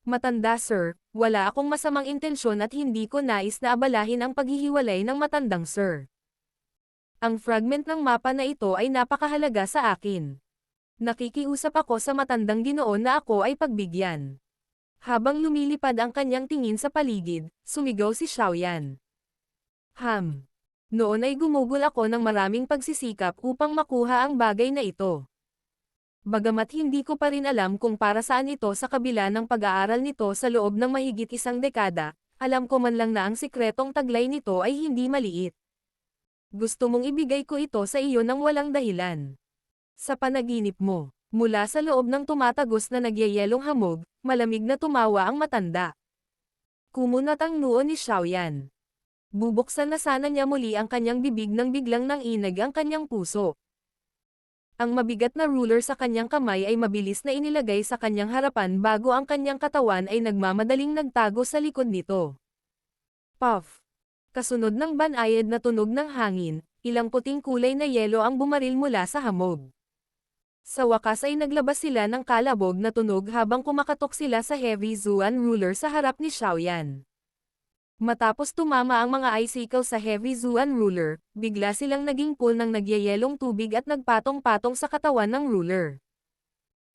Matanda sir, wala akong masamang intensyon at hindi ko nais na abalahin ang paghihiwalay ng matandang sir. Ang fragment ng mapa na ito ay napakahalaga sa akin. Nakikiusap ako sa matandang Ginoon na ako ay pagbigyan. Habang lumilipad ang kanyang tingin sa paligid, sumigaw si Xiaoyan. Noon ay gumugol ako ng maraming pagsisikap upang makuha ang bagay na ito. Bagamat hindi ko pa rin alam kung para saan ito sa kabila ng pag-aaral nito sa loob ng mahigit isang dekada, alam ko man lang na ang sikretong taglay nito ay hindi maliit. Gusto mong ibigay ko ito sa iyo ng walang dahilan. Sa panaginip mo, mula sa loob ng tumatagos na nagyayelong hamog, malamig na tumawa ang matanda. Kumunat ang noo ni Xiaoyan. Bubuksan na sana niya muli ang kanyang bibig nang biglang nanginag ang kanyang puso. Ang mabigat na ruler sa kanyang kamay ay mabilis na inilagay sa kanyang harapan bago ang kanyang katawan ay nagmamadaling nagtago sa likod nito. Puff! Kasunod ng banayad na tunog ng hangin, ilang puting kulay na yelo ang bumaril mula sa hamog. Sa wakas ay naglabas sila ng kalabog na tunog habang kumakatok sila sa heavy Zuan ruler sa harap ni Xiaoyan. Matapos tumama ang mga icicle sa heavy Zuan ruler, bigla silang naging pool ng nagyayelong tubig at nagpatong-patong sa katawan ng ruler.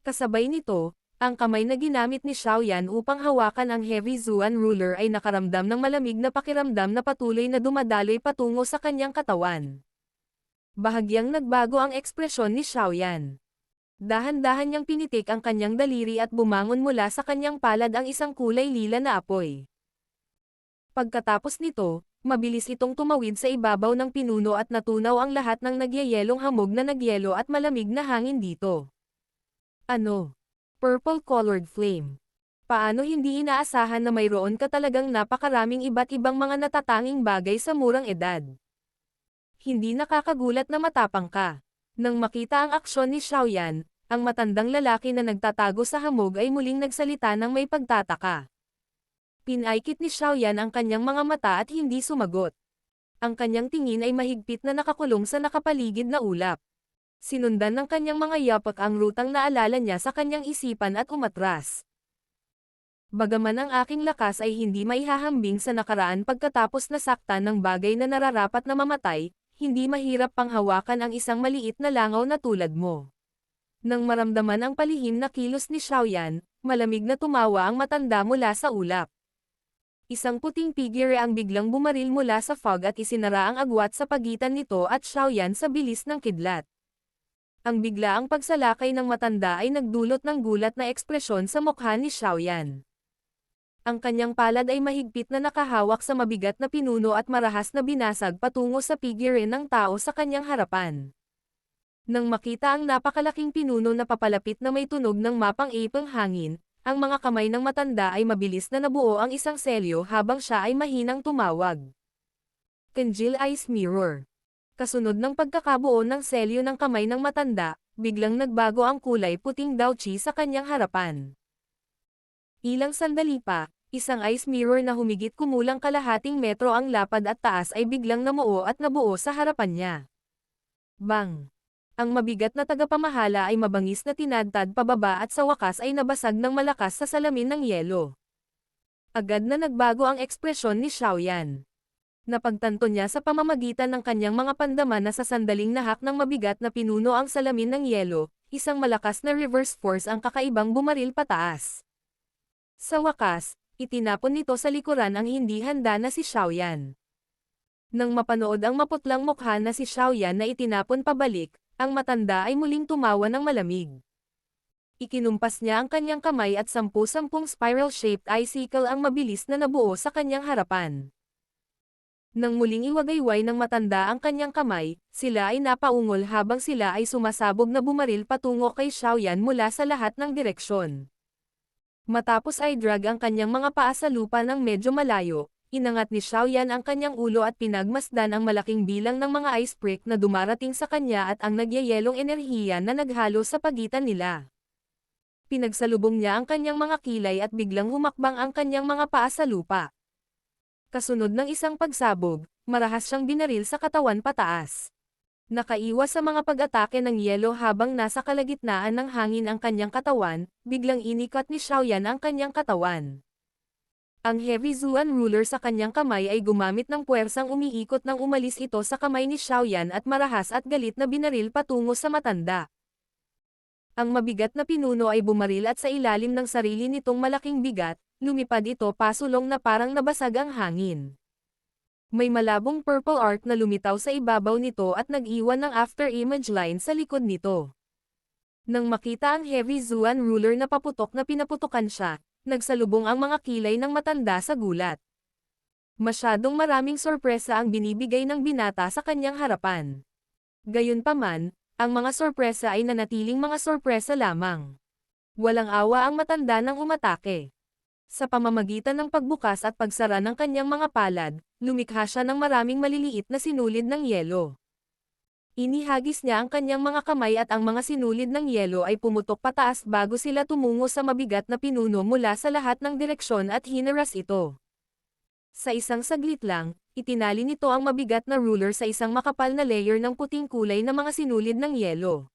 Kasabay nito, ang kamay na ginamit ni Xiaoyan upang hawakan ang heavy Zuan ruler ay nakaramdam ng malamig na pakiramdam na patuloy na dumadaloy patungo sa kanyang katawan. Bahagyang nagbago ang ekspresyon ni Xiaoyan. Dahan-dahan niyang pinitik ang kanyang daliri at bumangon mula sa kanyang palad ang isang kulay lila na apoy. Pagkatapos nito, mabilis itong tumawid sa ibabaw ng pinuno at natunaw ang lahat ng nagyayelong hamog na nagyelo at malamig na hangin dito. Ano? Purple-colored flame. Paano hindi inaasahan na mayroon ka talagang napakaraming iba't ibang mga natatanging bagay sa murang edad? Hindi nakakagulat na matapang ka. Nang makita ang aksyon ni Xiaoyan, ang matandang lalaki na nagtatago sa hamog ay muling nagsalita ng may pagtataka. Pinaikit ni Xiaoyan ang kanyang mga mata at hindi sumagot. Ang kanyang tingin ay mahigpit na nakakulong sa nakapaligid na ulap. Sinundan ng kanyang mga yapak ang rutang naalala niya sa kanyang isipan at umatras. Bagaman ang aking lakas ay hindi maihahambing sa nakaraan pagkatapos nasaktan ng bagay na nararapat na mamatay, hindi mahirap panghawakan ang isang maliit na langaw na tulad mo. Nang maramdaman ang palihim na kilos ni Xiaoyan, malamig na tumawa ang matanda mula sa ulap. Isang puting figure ang biglang bumaril mula sa fog at isinara ang agwat sa pagitan nito at Xiaoyan sa bilis ng kidlat. Ang biglaang pagsalakay ng matanda ay nagdulot ng gulat na ekspresyon sa mukha ni Xiaoyan. Ang kanyang palad ay mahigpit na nakahawak sa mabigat na pinuno at marahas na binasag patungo sa figure ng tao sa kanyang harapan. Nang makita ang napakalaking pinuno na papalapit na may tunog ng mapang ipang hangin, ang mga kamay ng matanda ay mabilis na nabuo ang isang selyo habang siya ay mahinang tumawag. Congeal Ice Mirror. Kasunod ng pagkakabuo ng selyo ng kamay ng matanda, biglang nagbago ang kulay puting Daochi sa kanyang harapan. Ilang sandali pa, isang ice mirror na humigit kumulang kalahating metro ang lapad at taas ay biglang namuo at nabuo sa harapan niya. Bang! Ang mabigat na tagapamahala ay mabangis na tinadtad pababa at sa wakas ay nabasag ng malakas sa salamin ng yelo. Agad na nagbago ang ekspresyon ni Xiaoyan. Napagtanto niya sa pamamagitan ng kanyang mga pandaman na sa sandaling nahak ng mabigat na pinuno ang salamin ng yelo, isang malakas na reverse force ang kakaibang bumaril pataas. Sa wakas, itinapon nito sa likuran ang hindi handa na si Xiaoyan. Nang mapanood ang maputlang mukha na si Xiaoyan na itinapon pabalik, ang matanda ay muling tumawa ng malamig. Ikinumpas niya ang kanyang kamay at 10-10 spiral-shaped icicle ang mabilis na nabuo sa kanyang harapan. Nang muling iwagayway ng matanda ang kanyang kamay, sila ay napaungol habang sila ay sumasabog na bumaril patungo kay Xiaoyan mula sa lahat ng direksyon. Matapos ay drag ang kanyang mga paa sa lupa ng medyo malayo, inangat ni Xiaoyan ang kanyang ulo at pinagmasdan ang malaking bilang ng mga ice brick na dumarating sa kanya at ang nagyayelong enerhiya na naghalo sa pagitan nila. Pinagsalubong niya ang kanyang mga kilay at biglang humakbang ang kanyang mga paa sa lupa. Kasunod ng isang pagsabog, marahas siyang binaril sa katawan pataas. Nakaiwas sa mga pag-atake ng yelo habang nasa kalagitnaan ng hangin ang kanyang katawan, biglang inikat ni Xiaoyan ang kanyang katawan. Ang Heavy Zuan ruler sa kanyang kamay ay gumamit ng puwersang umiikot nang umalis ito sa kamay ni Xiaoyan at marahas at galit na binaril patungo sa matanda. Ang mabigat na pinuno ay bumaril at sa ilalim ng sarili nitong malaking bigat, lumipad ito pasulong na parang nabasag ang hangin. May malabong purple arc na lumitaw sa ibabaw nito at nag-iwan ng after-image line sa likod nito. Nang makita ang Heavy Zuan ruler na paputok na pinaputukan siya, nagsalubong ang mga kilay ng matanda sa gulat. Masyadong maraming sorpresa ang binibigay ng binata sa kanyang harapan. Gayunpaman, ang mga sorpresa ay nanatiling mga sorpresa lamang. Walang awa ang matanda nang umatake. Sa pamamagitan ng pagbukas at pagsara ng kanyang mga palad, lumikha siya ng maraming maliliit na sinulid ng yelo. Inihagis niya ang kanyang mga kamay at ang mga sinulid ng yelo ay pumutok pataas bago sila tumungo sa mabigat na pinuno mula sa lahat ng direksyon at hinaras ito. Sa isang saglit lang, itinali nito ang mabigat na ruler sa isang makapal na layer ng puting kulay na mga sinulid ng yelo.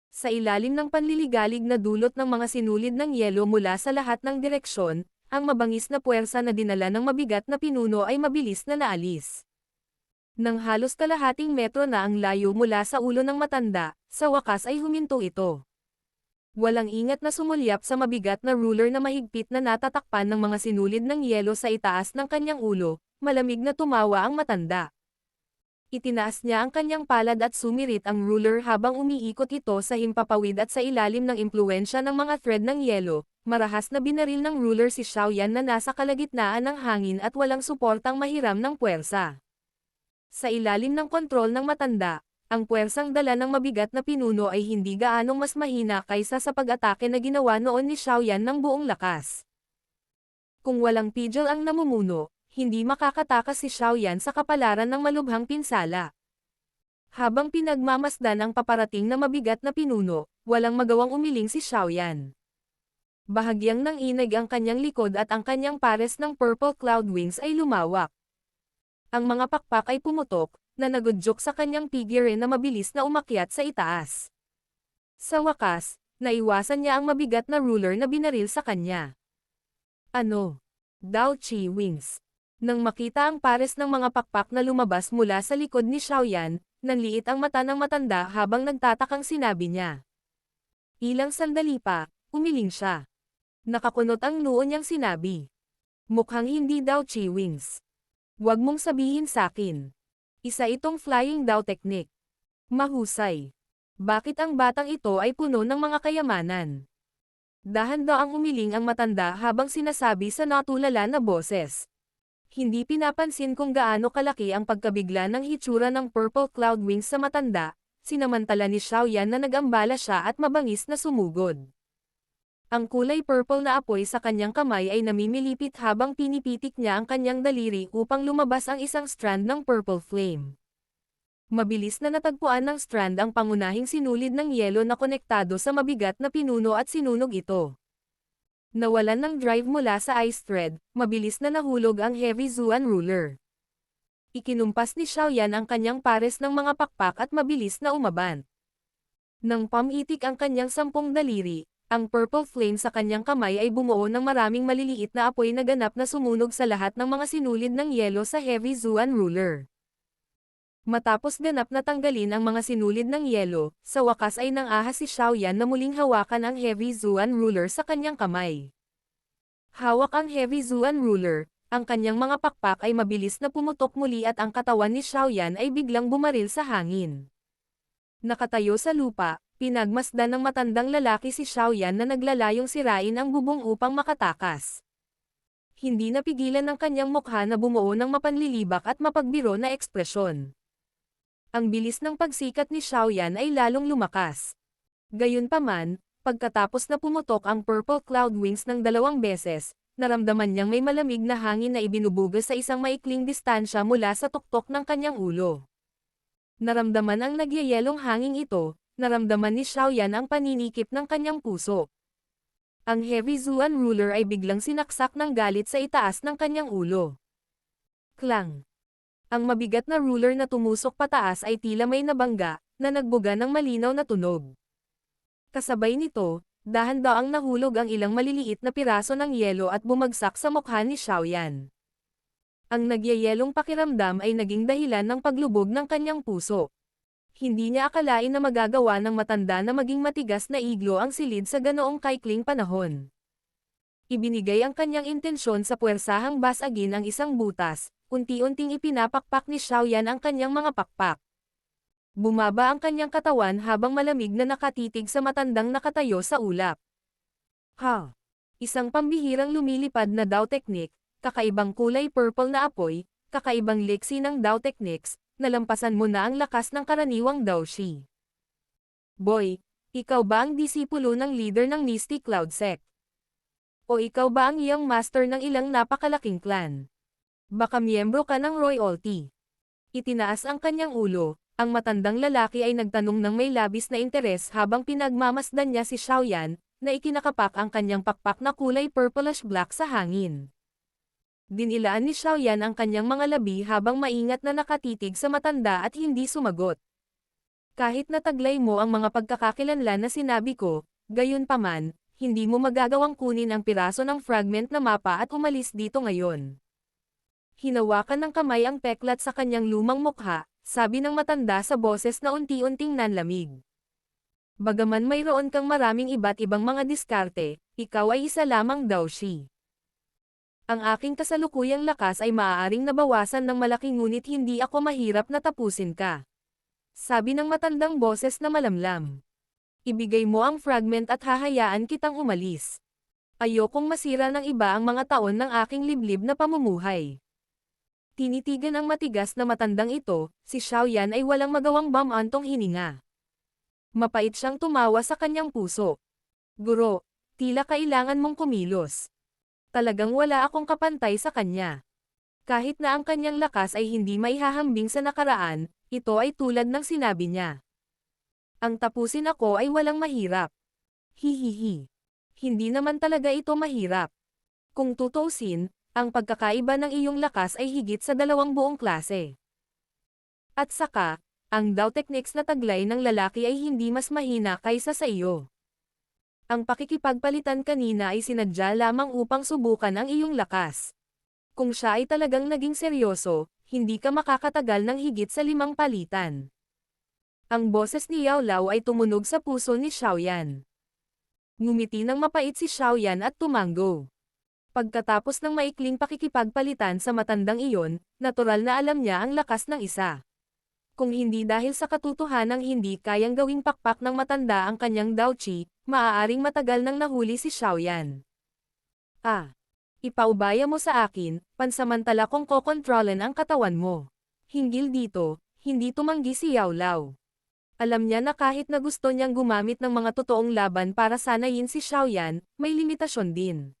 Sa ilalim ng panliligalig na dulot ng mga sinulid ng yelo mula sa lahat ng direksyon, ang mabangis na puwersa na dinala ng mabigat na pinuno ay mabilis na naalis. Nang halos kalahating metro na ang layo mula sa ulo ng matanda, sa wakas ay huminto ito. Walang ingat na sumulyap sa mabigat na ruler na mahigpit na natatakpan ng mga sinulid ng yelo sa itaas ng kanyang ulo, malamig na tumawa ang matanda. Itinaas niya ang kanyang palad at sumirit ang ruler habang umiikot ito sa himpapawid at sa ilalim ng impluwensya ng mga thread ng yelo, marahas na binaril ng ruler si Xiaoyan na nasa kalagitnaan ng hangin at walang suportang mahiram ng puwersa. Sa ilalim ng kontrol ng matanda, ang puwersang dala ng mabigat na pinuno ay hindi gaanong mas mahina kaysa sa pag-atake na ginawa noon ni Xiaoyan ng buong lakas. Kung walang pigil ang namumuno, hindi makakatakas si Xiaoyan sa kapalaran ng malubhang pinsala. Habang pinagmamasdan ang paparating na mabigat na pinuno, walang magawang umiling si Xiaoyan. Bahagyang nanginig ang kanyang likod at ang kanyang pares ng purple cloud wings ay lumawak. Ang mga pakpak ay pumutok, na nagudyok sa kanyang figure na mabilis na umakyat sa itaas. Sa wakas, naiwasan niya ang mabigat na ruler na binaril sa kanya. Ano? Dao Chi Wings. Nang makita ang pares ng mga pakpak na lumabas mula sa likod ni Xiaoyan, nanliit ang mata ng matanda habang nagtatakang sinabi niya. Ilang sandali pa, umiling siya. Nakakunot ang noo niyang sinabi. Mukhang hindi Dao Chi Wings. Huwag mong sabihin sakin. Isa itong flying Dao technique. Mahusay. Bakit ang batang ito ay puno ng mga kayamanan? Dahan-daang umiling ang matanda habang sinasabi sa natulala na boses. Hindi pinapansin kung gaano kalaki ang pagkabigla ng hitsura ng purple cloud wings sa matanda, sinamantala ni Xiaoyan na nag-ambala siya at mabangis na sumugod. Ang kulay purple na apoy sa kanyang kamay ay namimilipit habang pinipitik niya ang kanyang daliri upang lumabas ang isang strand ng purple flame. Mabilis na natagpuan ng strand ang pangunahing sinulid ng yelo na konektado sa mabigat na pinuno at sinunog ito. Nawalan ng drive mula sa ice thread, mabilis na nahulog ang Heavy Zuan ruler. Ikinumpas ni Xiaoyan ang kanyang pares ng mga pakpak at mabilis na umaban. Nang pamitik ang kanyang 10 daliri, ang purple flame sa kanyang kamay ay bumuo ng maraming maliliit na apoy na ganap na sumunog sa lahat ng mga sinulid ng yelo sa Heavy Zuan ruler. Matapos ganap na tanggalin ang mga sinulid ng yelo, sa wakas ay nang-ahas si Xiaoyan na muling hawakan ang Heavy Zuan ruler sa kanyang kamay. Hawak ang Heavy Zuan ruler, ang kanyang mga pakpak ay mabilis na pumutok muli at ang katawan ni Xiaoyan ay biglang bumaril sa hangin. Nakatayo sa lupa, pinagmasdan ng matandang lalaki si Xiaoyan na naglalayong sirain ang bubong upang makatakas. Hindi napigilan ng kanyang mukha na bumuo ng mapanlilibak at mapagbiro na ekspresyon. Ang bilis ng pagsikat ni Xiaoyan ay lalong lumakas. Gayunpaman, Pagkatapos na pumutok ang purple cloud wings ng 2 beses, naramdaman niyang may malamig na hangin na ibinubugas sa isang maikling distansya mula sa tuktok ng kanyang ulo. Naramdaman ang nagyayelong hangin ito, naramdaman ni Xiaoyan ang paninikip ng kanyang puso. Ang heavy Zuan ruler ay biglang sinaksak ng galit sa itaas ng kanyang ulo. Klang! Ang mabigat na ruler na tumusok pataas ay tila may nabangga, na nagbuga ng malinaw na tunog. Kasabay nito, dahan-daang nahulog ang ilang maliliit na piraso ng yelo at bumagsak sa mukha ni Xiaoyan. Ang nagyayelong pakiramdam ay naging dahilan ng paglubog ng kanyang puso. Hindi niya akalain na magagawa ng matanda na maging matigas na iglo ang silid sa ganoong kaikling panahon. Ibinigay ang kanyang intensyon sa puwersahang basagin ang isang butas, unti-unting ipinapakpak ni Xiaoyan ang kanyang mga pakpak. Bumaba ang kanyang katawan habang malamig na nakatitig sa matandang nakatayo sa ulap. Ha! Isang pambihirang lumilipad na Dao technique, kakaibang kulay purple na apoy, kakaibang liksi ng Dao techniques, nalampasan mo na ang lakas ng karaniwang Daoshi. Boy, ikaw ba ang disipulo ng leader ng Misty Cloud Sect? O ikaw ba ang iyong master ng ilang napakalaking clan? Baka miyembro ka ng royalty. Itinaas ang kanyang ulo. Ang matandang lalaki ay nagtanong ng may labis na interes habang pinagmamasdan niya si Xiaoyan, na ikinakapak ang kanyang pakpak na kulay purplish-black sa hangin. Dinilaan ni Xiaoyan ang kanyang mga labi habang maingat na nakatitig sa matanda at hindi sumagot. Kahit nataglay mo ang mga pagkakakilanlan na sinabi ko, gayunpaman, hindi mo magagawang kunin ang piraso ng fragment na mapa at umalis dito ngayon. Hinawakan ng kamay ang peklat sa kanyang lumang mukha, sabi ng matanda sa boses na unti-unting nanlamig. Bagaman mayroon kang maraming iba't ibang mga diskarte, ikaw ay isa lamang Daoshi. Ang aking kasalukuyang lakas ay maaaring nabawasan ng malaki ngunit hindi ako mahirap na tapusin ka. Sabi ng matandang boses na malamlam. Ibigay mo ang fragment at hahayaan kitang umalis. Ayokong masira ng iba ang mga taon ng aking liblib na pamumuhay. Tinitigan ang matigas na matandang ito, si Xiaoyan ay walang magawang bumantong hininga. Mapait siyang tumawa sa kanyang puso. Guro, tila kailangan mong kumilos. Talagang wala akong kapantay sa kanya. Kahit na ang kanyang lakas ay hindi maihahambing sa nakaraan, ito ay tulad ng sinabi niya. Ang tapusin ako ay walang mahirap. Hihihi. Hindi naman talaga ito mahirap. Kung tutuusin, ang pagkakaiba ng iyong lakas ay higit sa 2 buong klase. At saka, ang Dao techniques na taglay ng lalaki ay hindi mas mahina kaysa sa iyo. Ang pakikipagpalitan kanina ay sinadya lamang upang subukan ang iyong lakas. Kung siya ay talagang naging seryoso, hindi ka makakatagal ng higit sa 5 palitan. Ang boses ni Yao Lao ay tumunog sa puso ni Xiaoyan. Ngumiti ng mapait si Xiaoyan at tumango. Pagkatapos ng maikling pakikipagpalitan sa matandang iyon, natural na alam niya ang lakas ng isa. Kung hindi dahil sa katotohanang hindi kayang gawing pakpak ng matanda ang kanyang Daochi, maaaring matagal nang nahuli si Xiaoyan. Ipaubaya mo sa akin, pansamantala kong kokontrolen ang katawan mo. Hinggil dito, hindi tumanggi si Yao Lao. Alam niya na kahit na gusto niyang gumamit ng mga totoong laban para sanayin si Xiaoyan, may limitasyon din.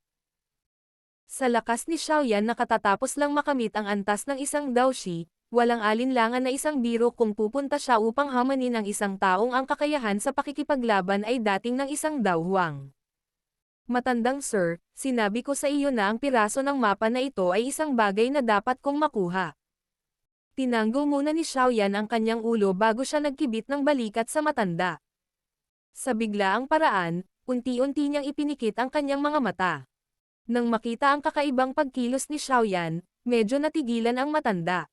Sa lakas ni Xiaoyan na katatapos lang makamit ang antas ng isang Daoshi, walang alinlangan na isang biro kung pupunta siya upang hamanin ang isang taong ang kakayahan sa pakikipaglaban ay dating ng isang Daohuang. Matandang sir, sinabi ko sa iyo na ang piraso ng mapa na ito ay isang bagay na dapat kong makuha. Tinanggo muna ni Xiaoyan ang kanyang ulo bago siya nagkibit ng balikat sa matanda. Sa biglaang paraan, unti-unti niyang ipinikit ang kanyang mga mata. Nang makita ang kakaibang pagkilos ni Xiaoyan, medyo natigilan ang matanda.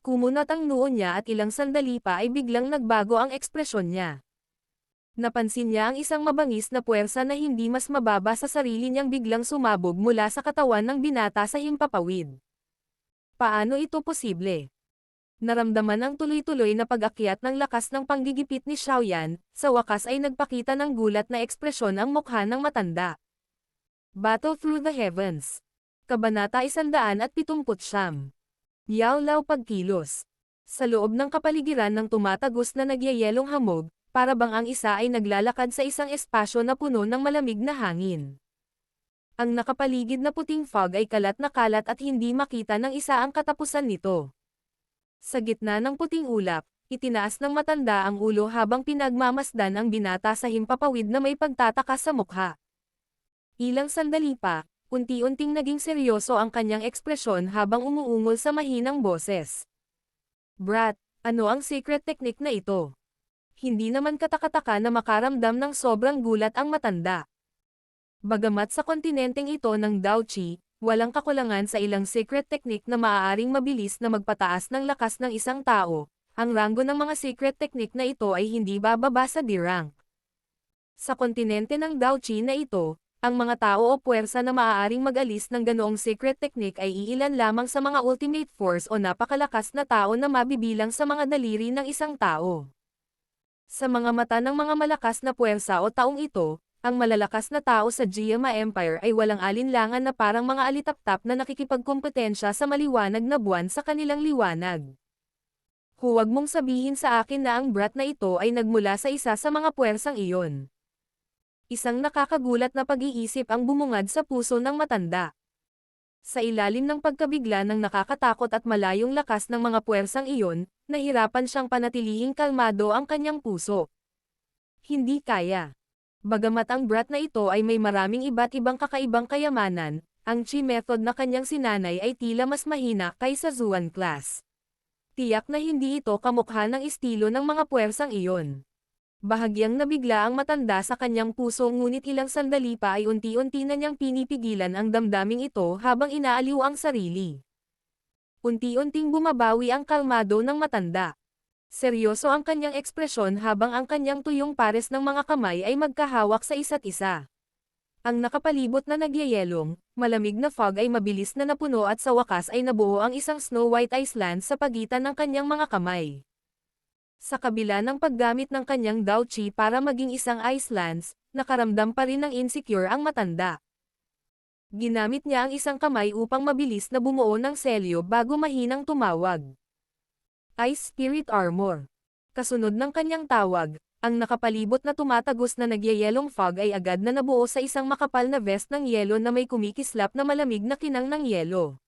Kumunat ang noo niya at ilang sandali pa ay biglang nagbago ang ekspresyon niya. Napansin niya ang isang mabangis na puwersa na hindi mas mababa sa sarili niyang biglang sumabog mula sa katawan ng binata sa himpapawid. Paano ito posible? Naramdaman ang tuloy-tuloy na pag-akyat ng lakas ng panggigipit ni Xiaoyan, sa wakas ay nagpakita ng gulat na ekspresyon ang mukha ng matanda. Battle Through the Heavens. Kabanata 179. Yao Lao pagkilos. Sa loob ng kapaligiran ng tumatagos na nagyayelong hamog, para bang ang isa ay naglalakad sa isang espasyo na puno ng malamig na hangin. Ang nakapaligid na puting fog ay kalat na kalat at hindi makita ng isa ang katapusan nito. Sa gitna ng puting ulap, itinaas ng matanda ang ulo habang pinagmamasdan ang binata sa himpapawid na may pagtataka sa mukha. Ilang sandali pa, unti-unting naging seryoso ang kanyang ekspresyon habang umuungol sa mahinang boses. Brat, ano ang secret technique na ito? Hindi naman katakataka na makaramdam ng sobrang gulat ang matanda. Bagamat sa kontinenteng ito ng Daochi, walang kakulangan sa ilang secret technique na maaaring mabilis na magpataas ng lakas ng isang tao, ang ranggo ng mga secret technique na ito ay hindi bababa sa D-rank. Sa kontinente ng Daochi na ito, ang mga tao o puwersa na maaaring mag-alis ng ganoong secret technique ay iilan lamang sa mga ultimate force o napakalakas na tao na mabibilang sa mga daliri ng isang tao. Sa mga mata ng mga malakas na puwersa o taong ito, ang malalakas na tao sa Geama Empire ay walang alinlangan na parang mga alitaptap na nakikipagkompetensya sa maliwanag na buwan sa kanilang liwanag. Huwag mong sabihin sa akin na ang brat na ito ay nagmula sa isa sa mga puwersang iyon. Isang nakakagulat na pag-iisip ang bumungad sa puso ng matanda. Sa ilalim ng pagkabigla ng nakakatakot at malayong lakas ng mga puwersang iyon, nahirapan siyang panatilihing kalmado ang kanyang puso. Hindi kaya. Bagamat ang brat na ito ay may maraming iba't ibang kakaibang kayamanan, ang chi method na kanyang sinanay ay tila mas mahina kaysa Zuan class. Tiyak na hindi ito kamukha ng estilo ng mga puwersang iyon. Bahagyang nabigla ang matanda sa kanyang puso ngunit ilang sandali pa ay unti-unti na niyang pinipigilan ang damdaming ito habang inaaliw ang sarili. Unti-unting bumabawi ang kalmado ng matanda. Seryoso ang kanyang ekspresyon habang ang kanyang tuyong pares ng mga kamay ay magkahawak sa isa't isa. Ang nakapalibot na nagyayelong, malamig na fog ay mabilis na napuno at sa wakas ay nabuo ang isang Snow White Iceland sa pagitan ng kanyang mga kamay. Sa kabila ng paggamit ng kanyang Daochi para maging isang Icelands, nakaramdam pa rin ng insecure ang matanda. Ginamit niya ang isang kamay upang mabilis na bumuo ng selyo bago mahinang tumawag. Ice Spirit Armor. Kasunod ng kanyang tawag, ang nakapalibot na tumatagos na nagyayelong fog ay agad na nabuo sa isang makapal na vest ng yelo na may kumikislap na malamig na kinang ng yelo.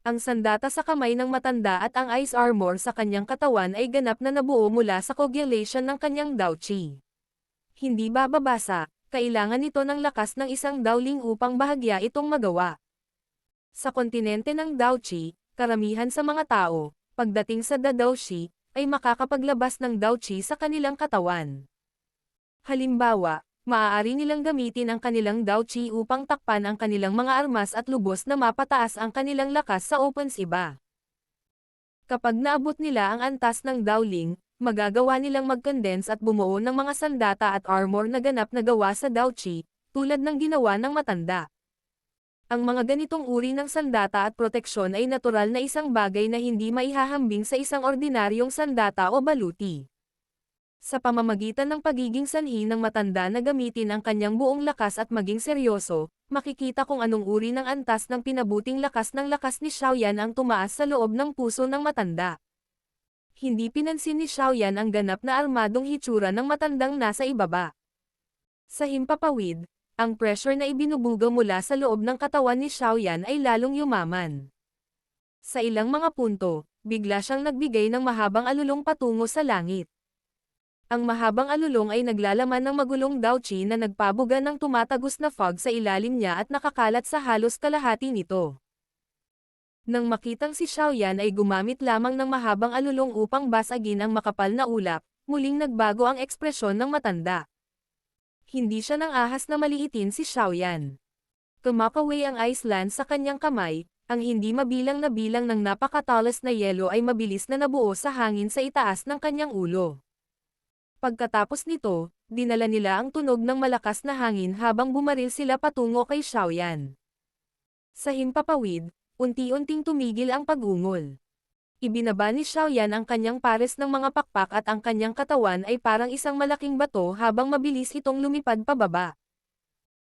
Ang sandata sa kamay ng matanda at ang ice armor sa kanyang katawan ay ganap na nabuo mula sa coagulation ng kanyang Daochi. Hindi bababasa, kailangan ito ng lakas ng isang Daoling upang bahagya itong magawa. Sa kontinente ng Daochi, karamihan sa mga tao, pagdating sa Daoshi, ay makakapaglabas ng Daochi sa kanilang katawan. Halimbawa, maaari nilang gamitin ang kanilang Daochi upang takpan ang kanilang mga armas at lubos na mapataas ang kanilang lakas sa opens iba. Kapag naabot nila ang antas ng Daoling, magagawa nilang mag-condense at bumuo ng mga sandata at armor na ganap na gawa sa Daochi, tulad ng ginawa ng matanda. Ang mga ganitong uri ng sandata at proteksyon ay natural na isang bagay na hindi maihahambing sa isang ordinaryong sandata o baluti. Sa pamamagitan ng pagiging sanhi ng matanda na gamitin ang kanyang buong lakas at maging seryoso, makikita kung anong uri ng antas ng pinabuting lakas ng lakas ni Xiaoyan ang tumaas sa loob ng puso ng matanda. Hindi pinansin ni Xiaoyan ang ganap na armadong hitsura ng matandang nasa ibaba. Sa himpapawid, ang pressure na ibinubuga mula sa loob ng katawan ni Xiaoyan ay lalong yumaman. Sa ilang mga punto, bigla siyang nagbigay ng mahabang alulong patungo sa langit. Ang mahabang alulong ay naglalaman ng magulong Daochi na nagpabuga ng tumatagos na fog sa ilalim niya at nakakalat sa halos kalahati nito. Nang makitang si Xiaoyan ay gumamit lamang ng mahabang alulong upang basagin ang makapal na ulap, muling nagbago ang ekspresyon ng matanda. Hindi siya nang ahas na maliitin si Xiaoyan. Kumakaway ang Iceland sa kanyang kamay, ang hindi mabilang na bilang ng napakatalas na yelo ay mabilis na nabuo sa hangin sa itaas ng kanyang ulo. Pagkatapos nito, dinala nila ang tunog ng malakas na hangin habang bumaril sila patungo kay Xiaoyan. Sa himpapawid, unti-unting tumigil ang pag-ungol. Ibinaba ni Xiaoyan ang kanyang pares ng mga pakpak at ang kanyang katawan ay parang isang malaking bato habang mabilis itong lumipad pababa.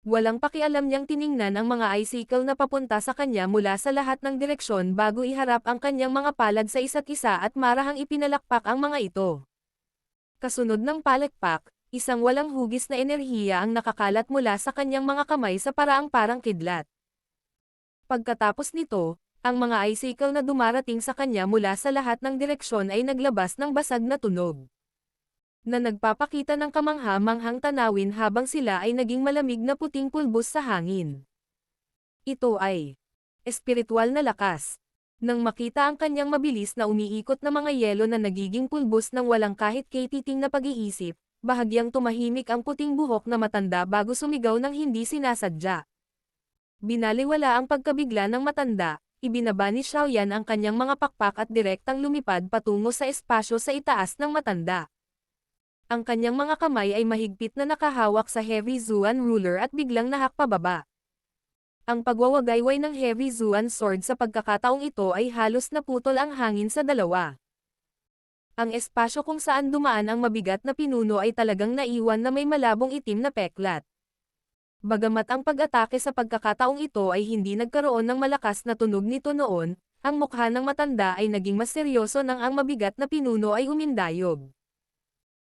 Walang pakialam niyang tiningnan ang mga icicle na papunta sa kanya mula sa lahat ng direksyon bago iharap ang kanyang mga palad sa isa't isa at marahang ipinalakpak ang mga ito. Kasunod ng palakpak, isang walang hugis na enerhiya ang nakakalat mula sa kanyang mga kamay sa paraang parang kidlat. Pagkatapos nito, ang mga icicle na dumarating sa kanya mula sa lahat ng direksyon ay naglabas ng basag na tunog, na nagpapakita ng kamangha-manghang tanawin habang sila ay naging malamig na puting pulbos sa hangin. Ito ay espiritual na lakas. Nang makita ang kanyang mabilis na umiikot na mga yelo na nagiging pulbos ng walang kahit katiting na pag-iisip, bahagyang tumahimik ang puting buhok na matanda bago sumigaw ng hindi sinasadya. Binaliwala ang pagkabigla ng matanda, ibinaba ni Xiaoyan ang kanyang mga pakpak at direktang lumipad patungo sa espasyo sa itaas ng matanda. Ang kanyang mga kamay ay mahigpit na nakahawak sa Heavy Zuan ruler at biglang nahak pababa. Ang pagwawagayway ng Heavy Zuan sword sa pagkakataong ito ay halos naputol ang hangin sa dalawa. Ang espasyo kung saan dumaan ang mabigat na pinuno ay talagang naiwan na may malabong itim na peklat. Bagamat ang pag-atake sa pagkakataong ito ay hindi nagkaroon ng malakas na tunog nito noon, ang mukha ng matanda ay naging mas seryoso nang ang mabigat na pinuno ay umindayog.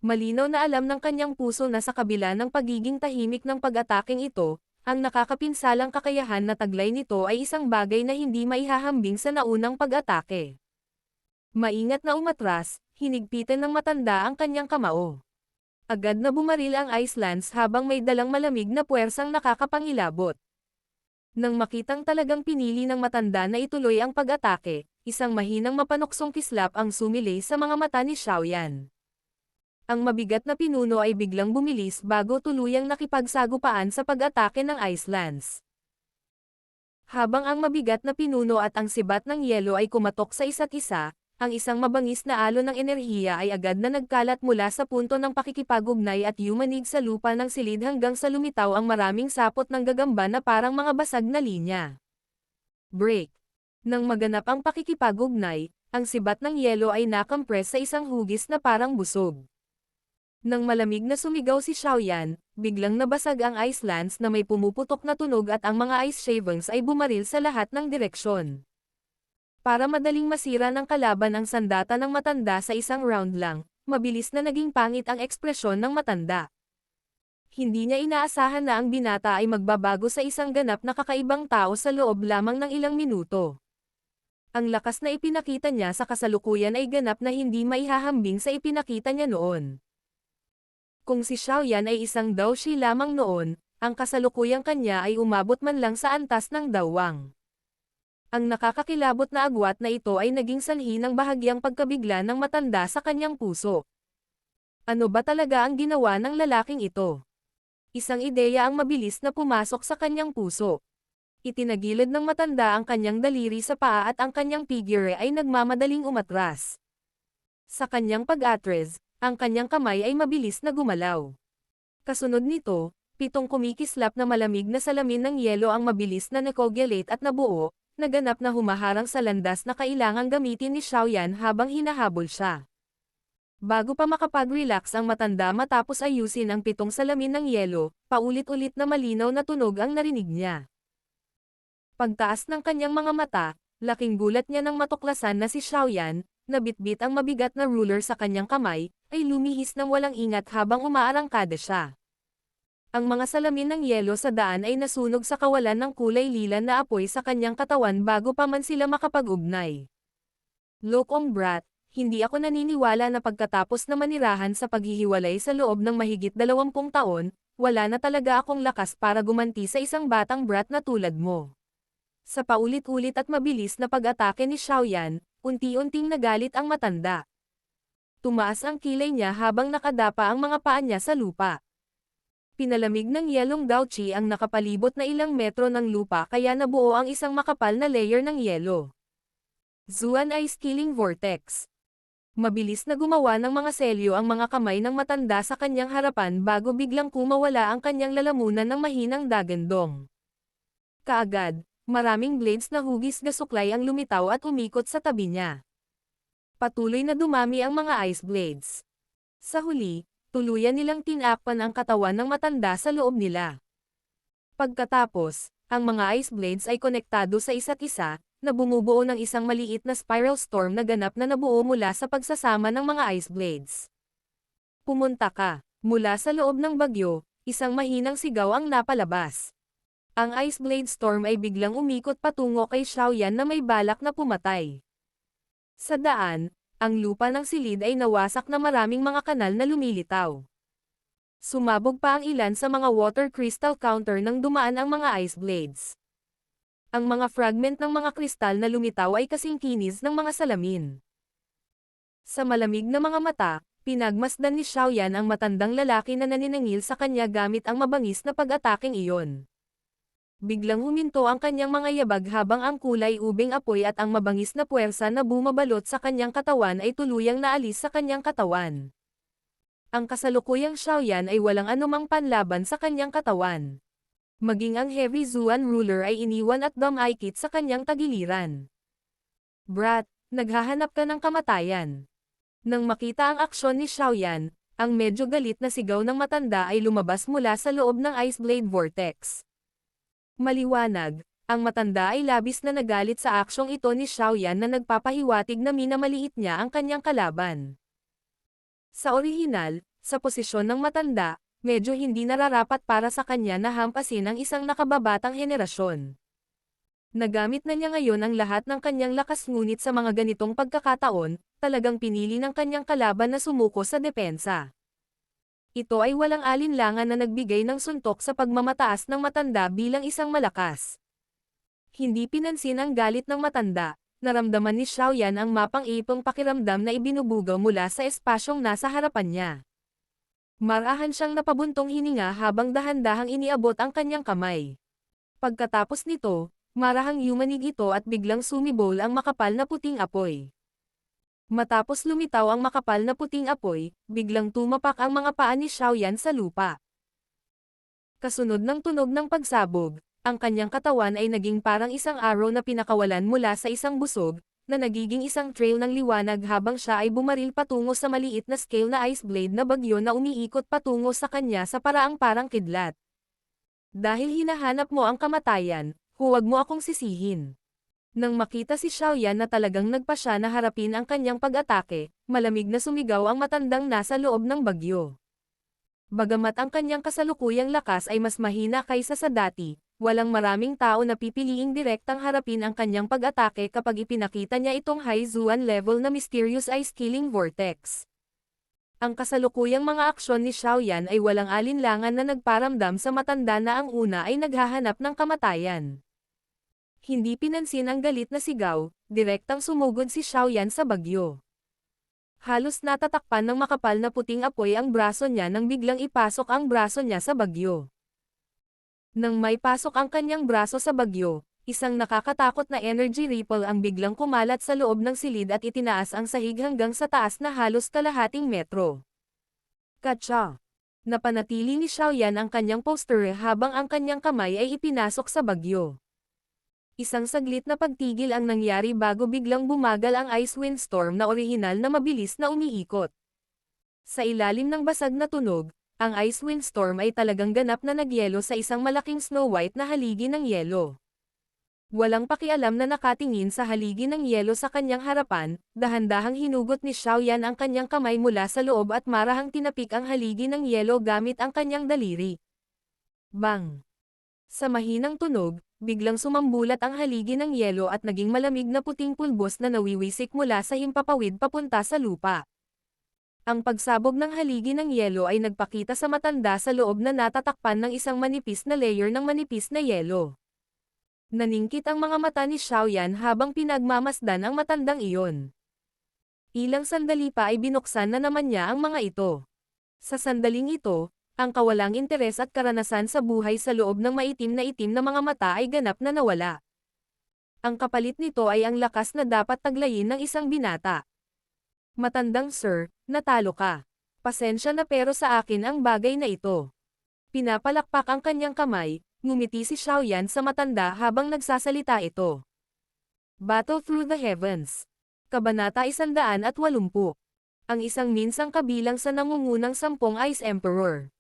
Malinaw na alam ng kanyang puso na sa kabila ng pagiging tahimik ng pag-ataking ito, ang nakakapinsalang kakayahan na taglay nito ay isang bagay na hindi maihahambing sa naunang pag-atake. Maingat na umatras, hinigpitan ng matanda ang kanyang kamao. Agad na bumaril ang Ice Lance habang may dalang malamig na puwersang nakakapangilabot. Nang makitang talagang pinili ng matanda na ituloy ang pag-atake, isang mahinang mapanuksong kislap ang sumilay sa mga mata ni Xiaoyan. Ang mabigat na pinuno ay biglang bumilis bago tuluyang nakipagsagupaan sa pag-atake ng Ice Lance. Habang ang mabigat na pinuno at ang sibat ng yelo ay kumatok sa isa't isa, ang isang mabangis na alon ng enerhiya ay agad na nagkalat mula sa punto ng pakikipag-ugnay at yumanig sa lupa ng silid hanggang sa lumitaw ang maraming sapot ng gagamba na parang mga basag na linya. Break. Nang maganap ang pakikipag-ugnay, ang sibat ng yelo ay nakompress sa isang hugis na parang busog. Nang malamig na sumigaw si Xiaoyan, biglang nabasag ang Ice Lance na may pumuputok na tunog at ang mga Ice Shavings ay bumaril sa lahat ng direksyon. Para madaling masira ng kalaban ang sandata ng matanda sa isang round lang, mabilis na naging pangit ang ekspresyon ng matanda. Hindi niya inaasahan na ang binata ay magbabago sa isang ganap na kakaibang tao sa loob lamang ng ilang minuto. Ang lakas na ipinakita niya sa kasalukuyan ay ganap na hindi maihahambing sa ipinakita niya noon. Kung si Xiaoyan ay isang daoshi lamang noon, ang kasalukuyang kanya ay umabot man lang sa antas ng dawang. Ang nakakakilabot na agwat na ito ay naging sanhi ng bahagyang pagkabigla ng matanda sa kanyang puso. Ano ba talaga ang ginawa ng lalaking ito? Isang ideya ang mabilis na pumasok sa kanyang puso. Itinagilid ng matanda ang kanyang daliri sa paa at ang kanyang figure ay nagmamadaling umatras. Sa kanyang pag-atres, ang kanyang kamay ay mabilis na gumalaw. Kasunod nito, 7 kumikislap na malamig na salamin ng yelo ang mabilis na nakoagulate at nabuo, naganap na humaharang sa landas na kailangang gamitin ni Xiaoyan habang hinahabol siya. Bago pa makapag-relax ang matanda matapos ayusin ang 7 salamin ng yelo, paulit-ulit na malinaw na tunog ang narinig niya. Pagtaas ng kanyang mga mata, laking gulat niya nang matuklasan na si Xiaoyan, na bitbit ang mabigat na ruler sa kanyang kamay, ay lumihis ng walang ingat habang umaarangkada siya. Ang mga salamin ng yelo sa daan ay nasunog sa kawalan ng kulay lila na apoy sa kanyang katawan bago pa man sila makapag-ugnay. Lokong brat, hindi ako naniniwala na pagkatapos na manirahan sa paghihiwalay sa loob ng mahigit 20 taon, wala na talaga akong lakas para gumanti sa isang batang brat na tulad mo. Sa paulit-ulit at mabilis na pag-atake ni Xiaoyan, unti-unting nagalit ang matanda. Tumaas ang kilay niya habang nakadapa ang mga paa niya sa lupa. Pinalamig ng yelong daochi ang nakapalibot na ilang metro ng lupa kaya nabuo ang isang makapal na layer ng yelo. Zuan Ice Killing Vortex. Mabilis na gumawa ng mga selyo ang mga kamay ng matanda sa kanyang harapan bago biglang kumawala ang kanyang lalamunan ng mahinang dagandong. Kaagad, maraming blades na hugis gasuklay ang lumitaw at umikot sa tabi niya. Patuloy na dumami ang mga ice blades. Sa huli, tuluyan nilang tinakpan ang katawan ng matanda sa loob nila. Pagkatapos, ang mga ice blades ay konektado sa isa't isa, na bumubuo ng isang maliit na spiral storm na ganap na nabuo mula sa pagsasama ng mga ice blades. Pumunta ka. Mula sa loob ng bagyo, isang mahinang sigaw ang napalabas. Ang Ice Blade Storm ay biglang umikot patungo kay Xiaoyan na may balak na pumatay. Sa daan, ang lupa ng silid ay nawasak na maraming mga kanal na lumilitaw. Sumabog pa ang ilan sa mga water crystal counter nang dumaan ang mga ice blades. Ang mga fragment ng mga kristal na lumitaw ay kasing kinis ng mga salamin. Sa malamig na mga mata, pinagmasdan ni Xiaoyan ang matandang lalaki na naniningil sa kanya gamit ang mabangis na pag-ataking iyon. Biglang huminto ang kanyang mga yabag habang ang kulay ubing apoy at ang mabangis na puwersa na bumabalot sa kanyang katawan ay tuluyang naalis sa kanyang katawan. Ang kasalukuyang Xiaoyan ay walang anumang panlaban sa kanyang katawan. Maging ang Heavy Zuan ruler ay iniwan at dumaikit sa kanyang tagiliran. Brat, naghahanap ka ng kamatayan. Nang makita ang aksyon ni Xiaoyan, ang medyo galit na sigaw ng matanda ay lumabas mula sa loob ng Ice Blade Vortex. Maliwanag, ang matanda ay labis na nagalit sa aksyong ito ni Xiaoyan na nagpapahiwatig na minamaliit niya ang kanyang kalaban. Sa orihinal, sa posisyon ng matanda, medyo hindi nararapat para sa kanya na hampasin ang isang nakababatang henerasyon. Nagamit na niya ngayon ang lahat ng kanyang lakas ngunit sa mga ganitong pagkakataon, talagang pinili ng kanyang kalaban na sumuko sa depensa. Ito ay walang alinlangan na nagbigay ng suntok sa pagmamataas ng matanda bilang isang malakas. Hindi pinansin ang galit ng matanda, naramdaman ni Xiaoyan ang mapang-ipong pakiramdam na ibinubugaw mula sa espasyong nasa harapan niya. Marahan siyang napabuntong hininga habang dahan-dahang iniabot ang kanyang kamay. Pagkatapos nito, marahang yumanig ito at biglang sumibol ang makapal na puting apoy. Matapos lumitaw ang makapal na puting apoy, biglang tumapak ang mga paa ni Xiaoyan sa lupa. Kasunod ng tunog ng pagsabog, ang kanyang katawan ay naging parang isang arrow na pinakawalan mula sa isang busog, na nagiging isang trail ng liwanag habang siya ay bumaril patungo sa maliit na scale na ice blade na bagyo na umiikot patungo sa kanya sa paraang parang kidlat. Dahil hinahanap mo ang kamatayan, huwag mo akong sisihin. Nang makita si Xiaoyan na talagang nagpasya na harapin ang kanyang pag-atake, malamig na sumigaw ang matandang nasa loob ng bagyo. Bagamat ang kanyang kasalukuyang lakas ay mas mahina kaysa sa dati, walang maraming tao na pipiliing direktang harapin ang kanyang pag-atake kapag ipinakita niya itong high Zuan level na mysterious ice-killing vortex. Ang kasalukuyang mga aksyon ni Xiaoyan ay walang alinlangan na nagparamdam sa matanda na ang una ay naghahanap ng kamatayan. Hindi pinansin ang galit na sigaw, direktang sumugod si Xiaoyan sa bagyo. Halos natatakpan ng makapal na puting apoy ang braso niya nang biglang ipasok ang braso niya sa bagyo. Nang may pasok ang kanyang braso sa bagyo, isang nakakatakot na energy ripple ang biglang kumalat sa loob ng silid at itinaas ang sahig hanggang sa taas na halos kalahating metro. Katsa! Napanatili ni Xiaoyan ang kanyang posture habang ang kanyang kamay ay ipinasok sa bagyo. Isang saglit na pagtigil ang nangyari bago biglang bumagal ang ice windstorm na orihinal na mabilis na umiikot. Sa ilalim ng basag na tunog, ang ice windstorm ay talagang ganap na nagyelo sa isang malaking snow white na haligi ng yelo. Walang pakialam na nakatingin sa haligi ng yelo sa kanyang harapan, dahan-dahang hinugot ni Xiaoyan ang kanyang kamay mula sa loob at marahang tinapik ang haligi ng yelo gamit ang kanyang daliri. Bang! Sa mahinang tunog, biglang sumambulat ang haligi ng yelo at naging malamig na puting pulbos na nawiwisik mula sa himpapawid papunta sa lupa. Ang pagsabog ng haligi ng yelo ay nagpakita sa matanda sa loob na natatakpan ng isang manipis na layer ng manipis na yelo. Naningkit ang mga mata ni Xiaoyan habang pinagmamasdan ang matandang iyon. Ilang sandali pa ay binuksan na naman niya ang mga ito. Sa sandaling ito, ang kawalang interes at karanasan sa buhay sa loob ng maitim na mga mata ay ganap na nawala. Ang kapalit nito ay ang lakas na dapat taglayin ng isang binata. Matandang sir, natalo ka. Pasensya na pero sa akin ang bagay na ito. Pinapalakpak ang kanyang kamay, ngumiti si Xiaoyan sa matanda habang nagsasalita ito. Battle Through the Heavens. Kabanata 180. Ang isang minsang kabilang sa nangungunang 10 Ice Emperor.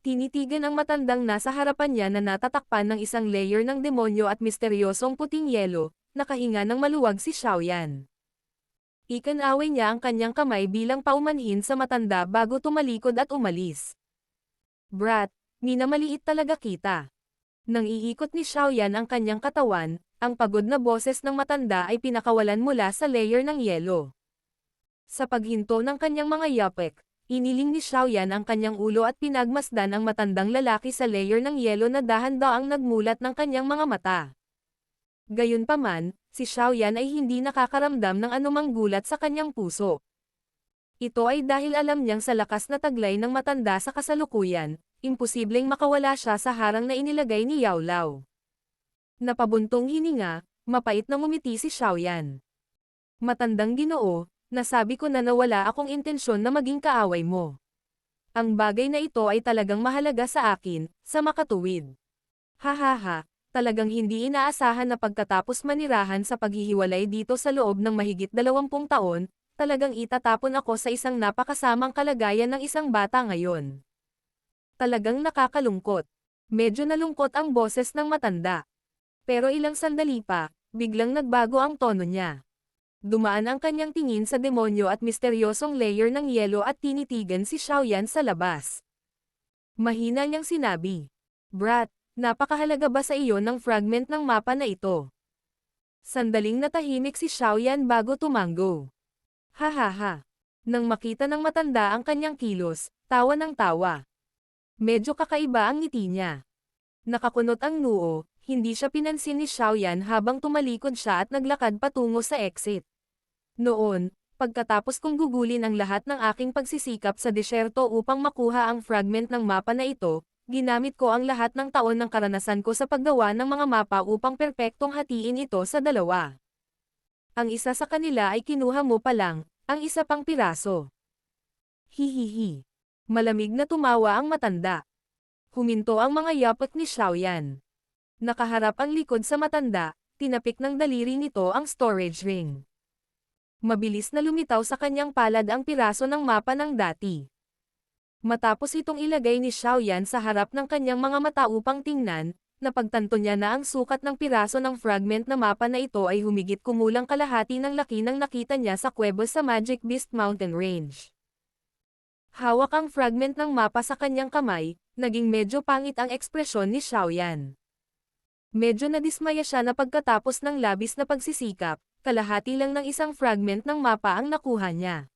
Tinitigan ang matandang nasa harapan niya na natatakpan ng isang layer ng demonyo at misteryosong puting yelo, nakahinga ng maluwag si Xiaoyan. Ikinaway niya ang kanyang kamay bilang paumanhin sa matanda bago tumalikod at umalis. Brat, minamaliit talaga kita. Nang iikot ni Xiaoyan ang kanyang katawan, ang pagod na boses ng matanda ay pinakawalan mula sa layer ng yelo. Sa paghinto ng kanyang mga yapek, iniling ni Xiaoyan ang kanyang ulo at pinagmasdan ang matandang lalaki sa layer ng yelo na dahan-daang nagmulat ng kanyang mga mata. Gayunpaman, si Xiaoyan ay hindi nakakaramdam ng anumang gulat sa kanyang puso. Ito ay dahil alam niyang sa lakas na taglay ng matanda sa kasalukuyan, imposibleng makawala siya sa harang na inilagay ni Yao Lao. Napabuntong hininga, mapait na ngumiti si Xiaoyan. Matandang Ginoo, nasabi ko na nawala akong intensyon na maging kaaway mo. Ang bagay na ito ay talagang mahalaga sa akin, sa makatuwid. Hahaha, talagang hindi inaasahan na pagkatapos manirahan sa paghihiwalay dito sa loob ng mahigit 20 taon, talagang itatapon ako sa isang napakasamang kalagayan ng isang bata ngayon. Talagang nakakalungkot. Medyo nalungkot ang boses ng matanda. Pero ilang sandali pa, biglang nagbago ang tono niya. Dumaan ang kanyang tingin sa demonyo at misteryosong layer ng yelo at tinitigan si Xiaoyan sa labas. Mahina niyang sinabi, "Brat, napakahalaga ba sa iyo ng fragment ng mapa na ito?" Sandaling natahimik si Xiaoyan bago tumango. Hahaha. Nang makita ng matanda ang kanyang kilos, tawa ng tawa. Medyo kakaiba ang ngiti niya. Nakakunot ang noo, hindi siya pinansin ni Xiaoyan habang tumalikod siya at naglakad patungo sa exit. Noon, pagkatapos kong gugulin ang lahat ng aking pagsisikap sa disyerto upang makuha ang fragment ng mapa na ito, ginamit ko ang lahat ng taon ng karanasan ko sa paggawa ng mga mapa upang perpektong hatiin ito sa dalawa. Ang isa sa kanila ay kinuha mo pa lang, ang isa pang piraso. Hihihi. Malamig na tumawa ang matanda. Huminto ang mga yapot ni Xiaoyan. Nakaharap ang likod sa matanda, tinapik ng daliri nito ang storage ring. Mabilis na lumitaw sa kanyang palad ang piraso ng mapa ng dati. Matapos itong ilagay ni Xiaoyan sa harap ng kanyang mga mata upang tingnan, napagtanto niya na ang sukat ng piraso ng fragment na mapa na ito ay humigit kumulang kalahati ng laki ng nakita niya sa kuweba sa Magic Beast Mountain Range. Hawak ang fragment ng mapa sa kanyang kamay, naging medyo pangit ang ekspresyon ni Xiaoyan. Medyo nadismaya siya na pagkatapos ng labis na pagsisikap, kalahati lang ng isang fragment ng mapa ang nakuha niya.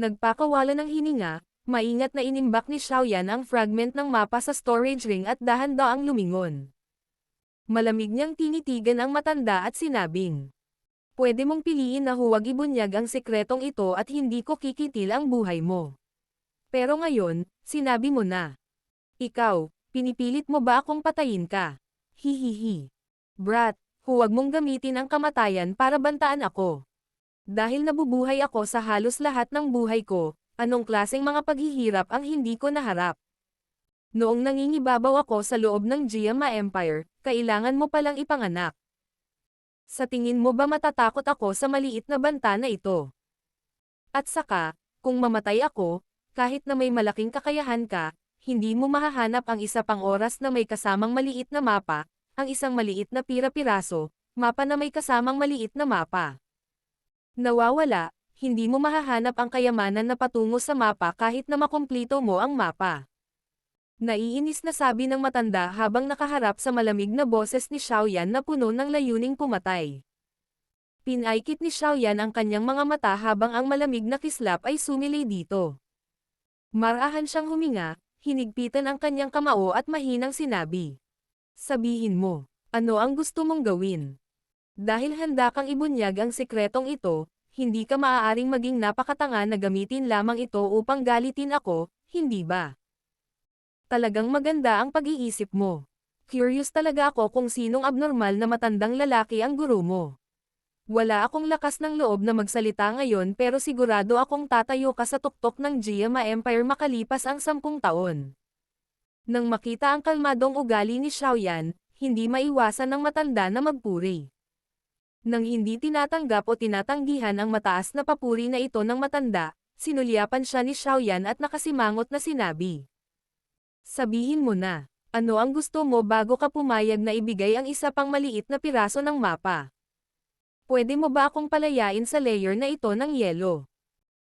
Nagpakawala ng hininga, maingat na inimbak ni Xiaoyan ang fragment ng mapa sa storage ring at dahan-daang lumingon. Malamig niyang tinitigan ang matanda at sinabing, "Pwede mong piliin na huwag ibunyag ang sekretong ito at hindi ko kikitil ang buhay mo. Pero ngayon, sinabi mo na. Ikaw, pinipilit mo ba akong patayin ka? Hihihi. Brat, huwag mong gamitin ang kamatayan para bantaan ako. Dahil nabubuhay ako sa halos lahat ng buhay ko, anong klaseng mga paghihirap ang hindi ko naharap? Noong nangingibabaw ako sa loob ng Jiama Empire, kailangan mo palang ipanganak. Sa tingin mo ba matatakot ako sa maliit na banta na ito? At saka, kung mamatay ako, kahit na may malaking kakayahan ka, hindi mo mahahanap ang isa pang oras na may kasamang maliit na mapa, ang isang maliit na pira-piraso, mapa na may kasamang maliit na mapa. Nawawala, hindi mo mahahanap ang kayamanan na patungo sa mapa kahit na makumplito mo ang mapa." Naiinis na sabi ng matanda habang nakaharap sa malamig na boses ni Xiaoyan na puno ng layuning pumatay. Pinaikit ni Xiaoyan ang kanyang mga mata habang ang malamig na kislap ay sumilay dito. Marahan siyang huminga, hinigpitan ang kanyang kamao at mahinang sinabi, "Sabihin mo, ano ang gusto mong gawin? Dahil handa kang ibunyag ang sikretong ito, hindi ka maaaring maging napakatanga na gamitin lamang ito upang galitin ako, hindi ba? Talagang maganda ang pag-iisip mo. Curious talaga ako kung sinong abnormal na matandang lalaki ang guro mo. Wala akong lakas ng loob na magsalita ngayon pero sigurado akong tatayo ka sa tuktok ng Jiama Empire makalipas ang 10 taon." Nang makita ang kalmadong ugali ni Xiaoyan, hindi maiwasan ng matanda na magpuri. Nang hindi tinatanggap o tinatanggihan ang mataas na papuri na ito ng matanda, sinulyapan siya ni Xiaoyan at nakasimangot na sinabi, "Sabihin mo na, ano ang gusto mo bago ka pumayag na ibigay ang isa pang maliit na piraso ng mapa?" Pwede mo ba akong palayain sa layer na ito ng yelo?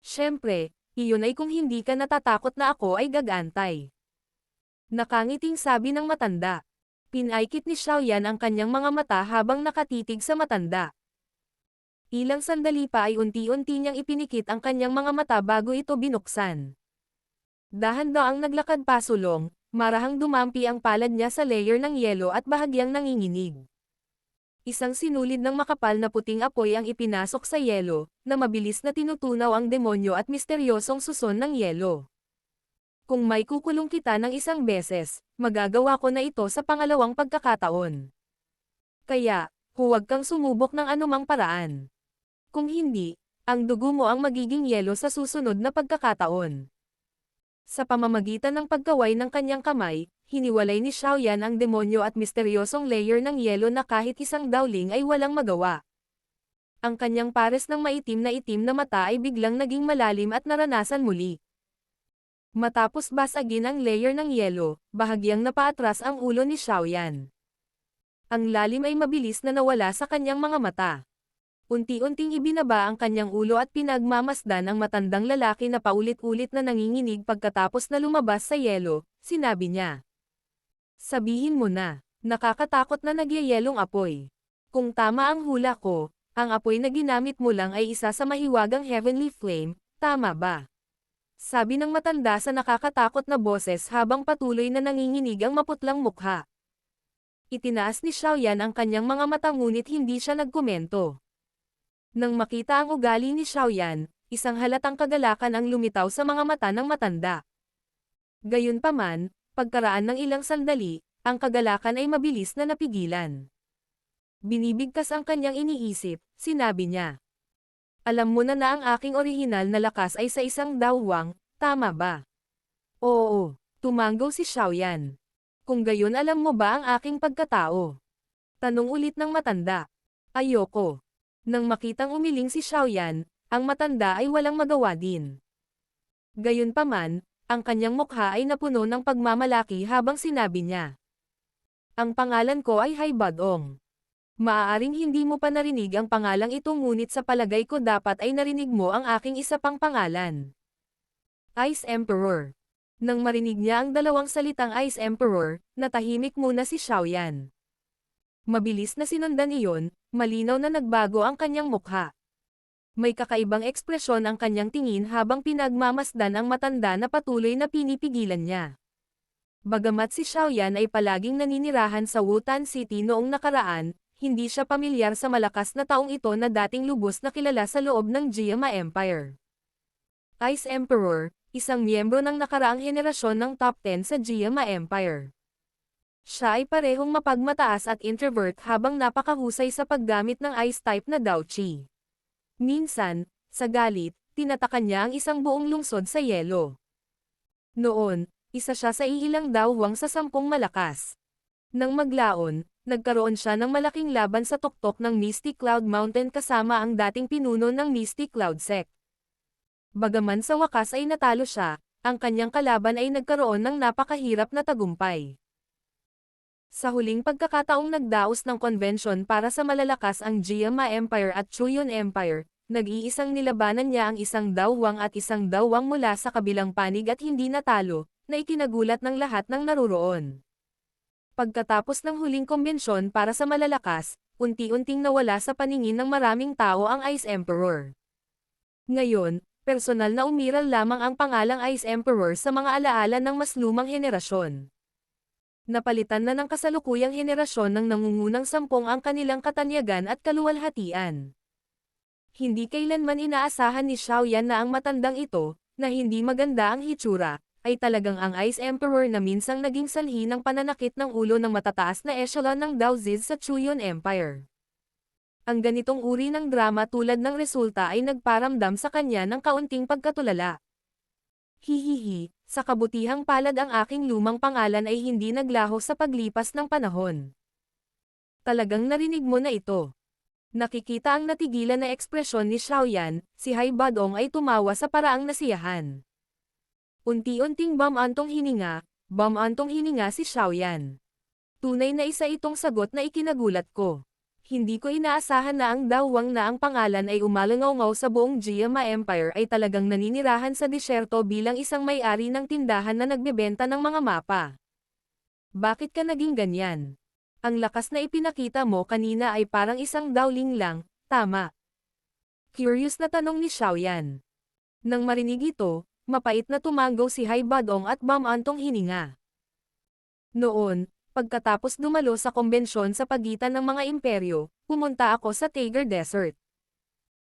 Siyempre, iyon ay kung hindi ka natatakot na ako ay gagantay. Nakangiting sabi ng matanda. Pinaikit ni Xiaoyan ang kanyang mga mata habang nakatitig sa matanda. Ilang sandali pa ay unti-unti niyang ipinikit ang kanyang mga mata bago ito binuksan. Dahan-daang naglakad pasulong, marahang dumampi ang palad niya sa layer ng yelo at bahagyang nanginginig. Isang sinulid ng makapal na puting apoy ang ipinasok sa yelo, na mabilis na tinutunaw ang demonyo at misteryosong suson ng yelo. Kung may kukulong kita ng isang beses, magagawa ko na ito sa pangalawang pagkakataon. Kaya, huwag kang sumubok ng anumang paraan. Kung hindi, ang dugo mo ang magiging yelo sa susunod na pagkakataon. Sa pamamagitan ng pagkaway ng kanyang kamay, hiniwalay ni Xiaoyan ang demonyo at misteryosong layer ng yelo na kahit isang dowling ay walang magawa. Ang kanyang pares ng maitim na mata ay biglang naging malalim at naranasan muli. Matapos basagin ang layer ng yelo, bahagyang napaatras ang ulo ni Xiaoyan. Ang lalim ay mabilis na nawala sa kanyang mga mata. Unti-unting ibinaba ang kanyang ulo at pinagmamasdan ang matandang lalaki na paulit-ulit na nanginginig pagkatapos na lumabas sa yelo, sinabi niya. Sabihin mo na, nakakatakot na nagyayelong apoy. Kung tama ang hula ko, ang apoy na ginamit mo lang ay isa sa mahiwagang heavenly flame, tama ba? Sabi ng matanda sa nakakatakot na boses habang patuloy na nanginginig ang maputlang mukha. Itinaas ni Xiaoyan ang kanyang mga mata ngunit hindi siya nagkomento. Nang makita ang ugali ni Xiaoyan, isang halatang kagalakan ang lumitaw sa mga mata ng matanda. Gayunpaman, pagkaraan ng ilang sandali, ang kagalakan ay mabilis na napigilan. Binibigkas ang kanyang iniisip, sinabi niya. Alam mo na ang aking orihinal na lakas ay sa isang dawwang, tama ba? Oo, tumanggaw si Xiaoyan. Kung gayon alam mo ba ang aking pagkatao? Tanong ulit ng matanda. Ayoko. Nang makitang umiling si Xiaoyan, ang matanda ay walang magawa din. Gayunpaman, ang kanyang mukha ay napuno ng pagmamalaki habang sinabi niya. Ang pangalan ko ay Hai Badong. Maaaring hindi mo pa narinig ang pangalang ito ngunit sa palagay ko dapat ay narinig mo ang aking isa pang pangalan. Ice Emperor. Nang marinig niya ang dalawang salitang Ice Emperor, natahimik muna si Xiaoyan. Mabilis na sinundan iyon, malinaw na nagbago ang kanyang mukha. May kakaibang ekspresyon ang kanyang tingin habang pinagmamasdan ang matanda na patuloy na pinipigilan niya. Bagamat si Xiaoyan ay palaging naninirahan sa Wutan City noong nakaraan, hindi siya pamilyar sa malakas na taong ito na dating lubos na kilala sa loob ng Jiama Empire. Ice Emperor, isang miyembro ng nakaraang henerasyon ng top 10 sa Jiama Empire. Siya ay parehong mapagmataas at introvert habang napakahusay sa paggamit ng ice-type na Daoqi. Minsan, sa galit, tinatakan niya ang isang buong lungsod sa yelo. Noon, isa siya sa iilang dawwang sa 10 malakas. Nang maglaon, nagkaroon siya ng malaking laban sa tuktok ng Misty Cloud Mountain kasama ang dating pinuno ng Misty Cloud Sect. Bagaman sa wakas ay natalo siya, ang kanyang kalaban ay nagkaroon ng napakahirap na tagumpay. Sa huling pagkakataong nagdaos ng konbensyon para sa malalakas ang Jiama Empire at Chuyon Empire, nag-iisang nilabanan niya ang isang dawwang at isang dawwang mula sa kabilang panig at hindi natalo, na ikinagulat ng lahat ng naruroon. Pagkatapos ng huling kombensyon para sa malalakas, unti-unting nawala sa paningin ng maraming tao ang Ice Emperor. Ngayon, personal na umiral lamang ang pangalang Ice Emperor sa mga alaala ng mas lumang henerasyon. Napalitan na ng kasalukuyang henerasyon ng nangungunang 10 ang kanilang katanyagan at kaluwalhatian. Hindi kailanman inaasahan ni Xiaoyan na ang matandang ito, na hindi maganda ang hitsura, ay talagang ang Ice Emperor na minsang naging sanhi ng pananakit ng ulo ng matataas na echelon ng Daoziz sa Chuyon Empire. Ang ganitong uri ng drama tulad ng resulta ay nagparamdam sa kanya ng kaunting pagkatulala. Hihihi, sa kabutihang palad ang aking lumang pangalan ay hindi naglaho sa paglipas ng panahon. Talagang narinig mo na ito. Nakikita ang natigilan na ekspresyon ni Xiaoyan, si Hai Badong ay tumawa sa paraang nasiyahan. Unti-unting bumantong hininga si Xiaoyan. Tunay na isa itong sagot na ikinagulat ko. Hindi ko inaasahan na ang dawang na ang pangalan ay umalangaw sa buong Jiama Empire ay talagang naninirahan sa disyerto bilang isang may-ari ng tindahan na nagbebenta ng mga mapa. Bakit ka naging ganyan? Ang lakas na ipinakita mo kanina ay parang isang dowling lang, tama? Curious na tanong ni Xiaoyan. Nang marinig ito, mapait na tumango si Hai Badong at bumantong hininga. Noon, pagkatapos dumalo sa kombensyon sa pagitan ng mga imperyo, pumunta ako sa Tiger Desert.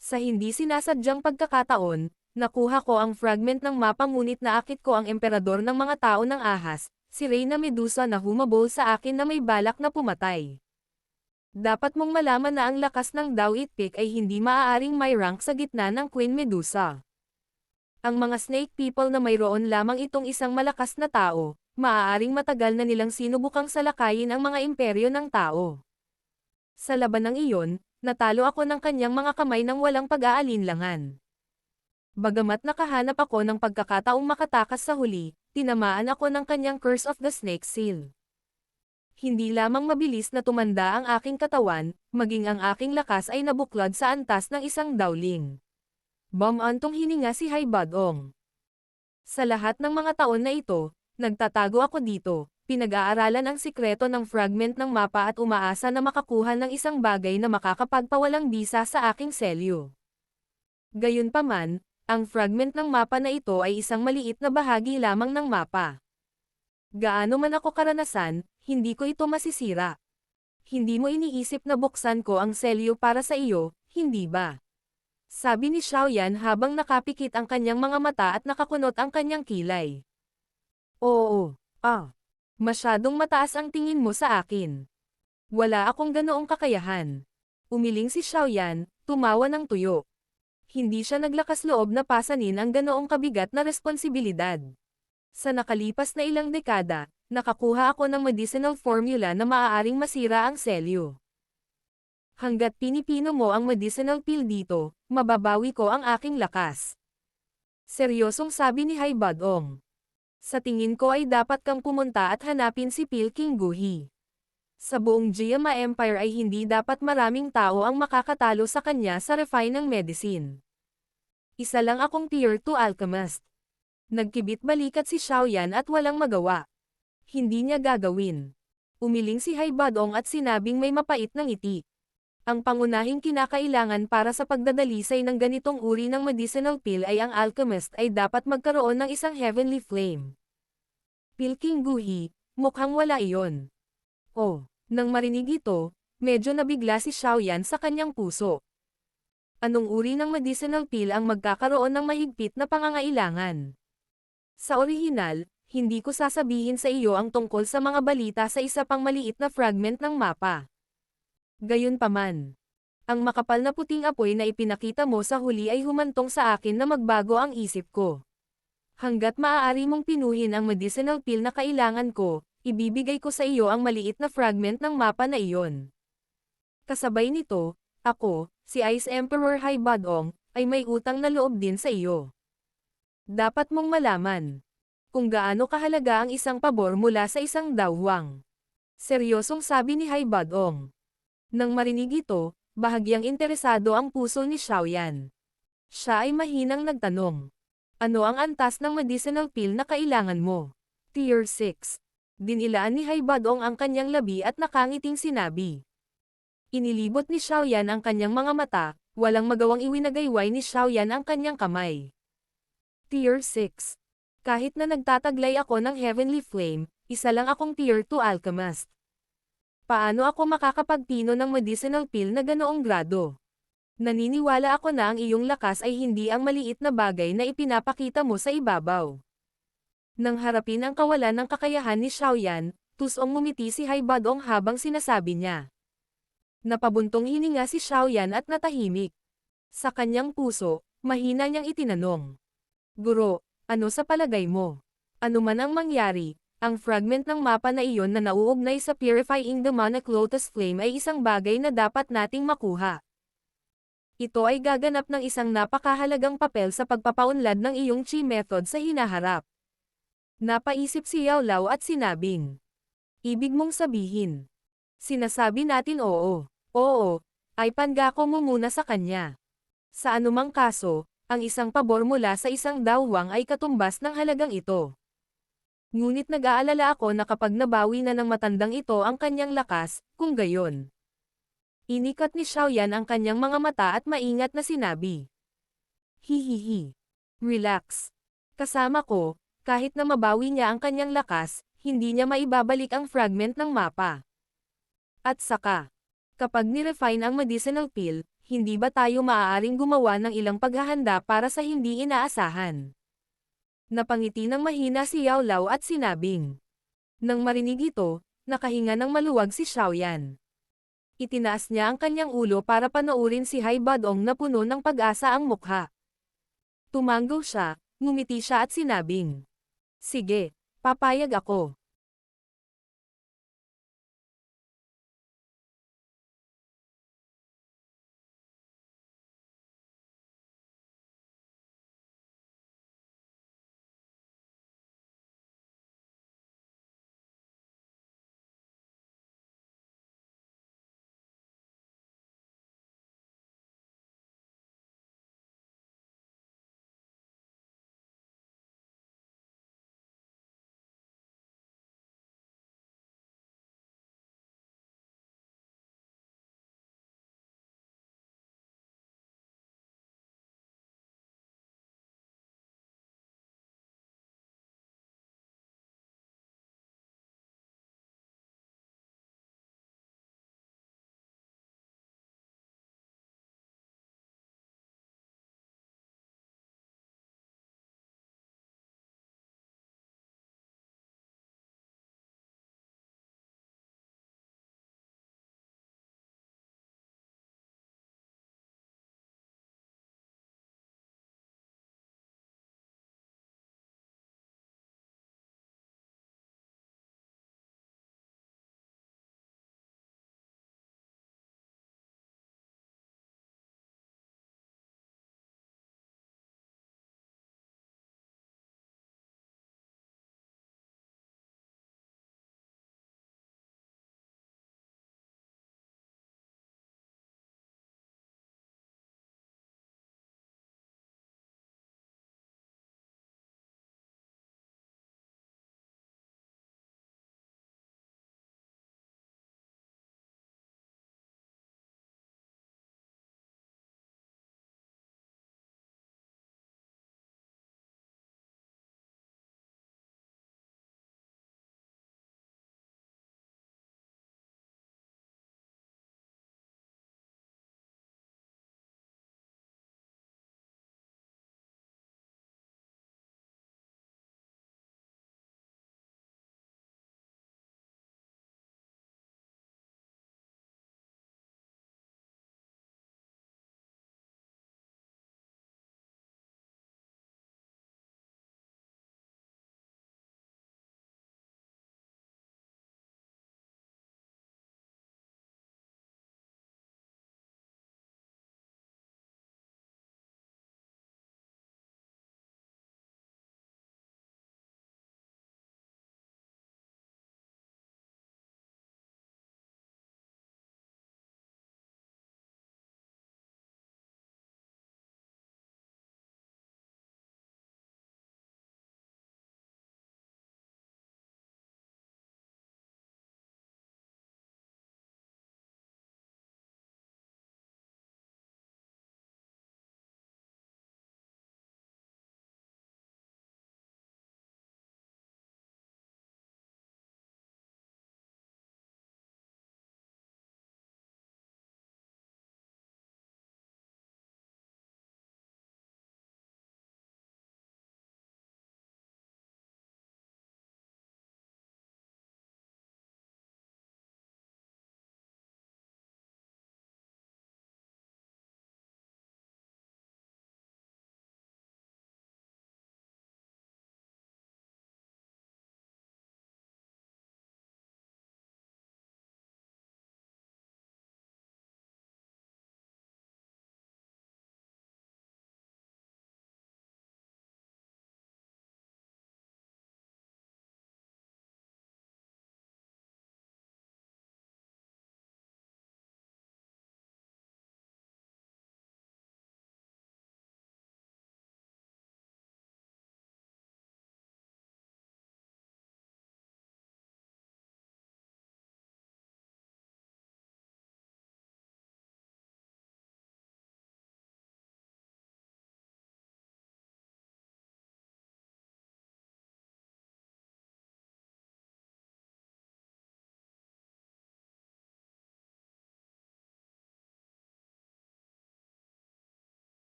Sa hindi sinasadyang pagkakataon, nakuha ko ang fragment ng mapa ngunit naakit ko ang emperador ng mga tao ng ahas, si Reyna Medusa na humabol sa akin na may balak na pumatay. Dapat mong malaman na ang lakas ng Dao Itpik ay hindi maaaring may rank sa gitna ng Queen Medusa. Ang mga snake people na mayroon lamang itong isang malakas na tao, maaaring matagal na nilang sinubukang salakayin ang mga imperyo ng tao. Sa laban ng iyon, natalo ako ng kanyang mga kamay nang walang pag-aalinlangan. Bagamat nakahanap ako ng pagkakataong makatakas sa huli, tinamaan ako ng kanyang Curse of the Snake Seal. Hindi lamang mabilis na tumanda ang aking katawan, maging ang aking lakas ay nabuklod sa antas ng isang dowling. Bumantong hininga si Hai Badong. Sa lahat ng mga taon na ito, nagtatago ako dito, pinag-aaralan ang sikreto ng fragment ng mapa at umaasa na makakuha ng isang bagay na makakapagpawalang bisa sa aking selyo. Gayunpaman, ang fragment ng mapa na ito ay isang maliit na bahagi lamang ng mapa. Gaano man ako karanasan, hindi ko ito masisira. Hindi mo iniisip na buksan ko ang selyo para sa iyo, hindi ba? Sabi ni Xiaoyan habang nakapikit ang kanyang mga mata at nakakunot ang kanyang kilay. Oo, masyadong mataas ang tingin mo sa akin. Wala akong ganoong kakayahan. Umiling si Xiaoyan, tumawa ng tuyo. Hindi siya naglakas loob na pasanin ang ganoong kabigat na responsibilidad. Sa nakalipas na ilang dekada, nakakuha ako ng medicinal formula na maaaring masira ang selyo. Hanggat pinipino mo ang medicinal pill dito, mababawi ko ang aking lakas. Seryosong sabi ni Hai Badong. Sa tingin ko ay dapat kang pumunta at hanapin si Pilking Guhi. Sa buong Jiama Empire ay hindi dapat maraming tao ang makakatalo sa kanya sa refine ng medicine. Isa lang akong tier 2 alchemist. Nagkibit balikat si Xiaoyan at walang magawa. Hindi niya gagawin. Umiling si Hai Badong at sinabing may mapait na ngiti. Ang pangunahing kinakailangan para sa pagdadalisay ng ganitong uri ng medicinal pill ay ang alchemist ay dapat magkaroon ng isang heavenly flame. Pilking Guhi, mukhang wala iyon. Nang marinig ito, medyo nabigla si Xiaoyan sa kanyang puso. Anong uri ng medicinal pill ang magkakaroon ng mahigpit na pangangailangan? Sa orihinal, hindi ko sasabihin sa iyo ang tungkol sa mga balita sa isa pang maliit na fragment ng mapa. Gayunpaman, ang makapal na puting apoy na ipinakita mo sa huli ay humantong sa akin na magbago ang isip ko. Hanggat maaari mong pinuhin ang medicinal pill na kailangan ko, ibibigay ko sa iyo ang maliit na fragment ng mapa na iyon. Kasabay nito, ako, si Ice Emperor Hai Badong, ay may utang na loob din sa iyo. Dapat mong malaman kung gaano kahalaga ang isang pabor mula sa isang dawang. Seryosong sabi ni Hai Badong. Nang marinig ito, bahagyang interesado ang puso ni Xiaoyan. Siya ay mahinang nagtanong. Ano ang antas ng medicinal pill na kailangan mo? Tier 6. Dinilaan ni Hai Badong ang kanyang labi at nakangiting sinabi. Inilibot ni Xiaoyan ang kanyang mga mata, walang magawang iwinagayway ni Xiaoyan ang kanyang kamay. Tier 6. Kahit na nagtataglay ako ng heavenly flame, isa lang akong tier 2 alchemist. Paano ako makakapagpino ng medicinal pill na ganoong grado? Naniniwala ako na ang iyong lakas ay hindi ang maliit na bagay na ipinapakita mo sa ibabaw. Nang harapin ang kawalan ng kakayahan ni Xiaoyan, tusong ngumiti si Hai Badong habang sinasabi niya. Napabuntong hininga si Xiaoyan at natahimik. Sa kanyang puso, mahina niyang itinanong. Guro, ano sa palagay mo? Ano man ang mangyari, ang fragment ng mapa na iyon na nauugnay sa Purifying Demonic Lotus Flame ay isang bagay na dapat nating makuha. Ito ay gaganap ng isang napakahalagang papel sa pagpapaunlad ng iyong chi method sa hinaharap. Napaisip si Yao Lao at sinabing. Ibig mong sabihin. Sinasabi natin oo. Oo, ay pangako mo muna sa kanya. Sa anumang kaso, ang isang pabor mula sa isang dawwang ay katumbas ng halagang ito. Ngunit nag-aalala ako na kapag nabawi na ng matandang ito ang kanyang lakas, kung gayon. Inikat ni Xiaoyan ang kanyang mga mata at maingat na sinabi. Hihihi. Relax. Kasama ko, kahit na mabawi niya ang kanyang lakas, hindi niya maibabalik ang fragment ng mapa. At saka, kapag ni-refine ang medicinal pill, hindi ba tayo maaaring gumawa ng ilang paghahanda para sa hindi inaasahan? Napangiti ng mahina si Yao Lao at sinabing. Nang marinig ito, nakahinga ng maluwag si Xiaoyan. Itinaas niya ang kanyang ulo para panoorin si Hai Badong na puno ng pag-asa ang mukha. Tumanggo siya, ngumiti siya at sinabing. Sige, papayag ako.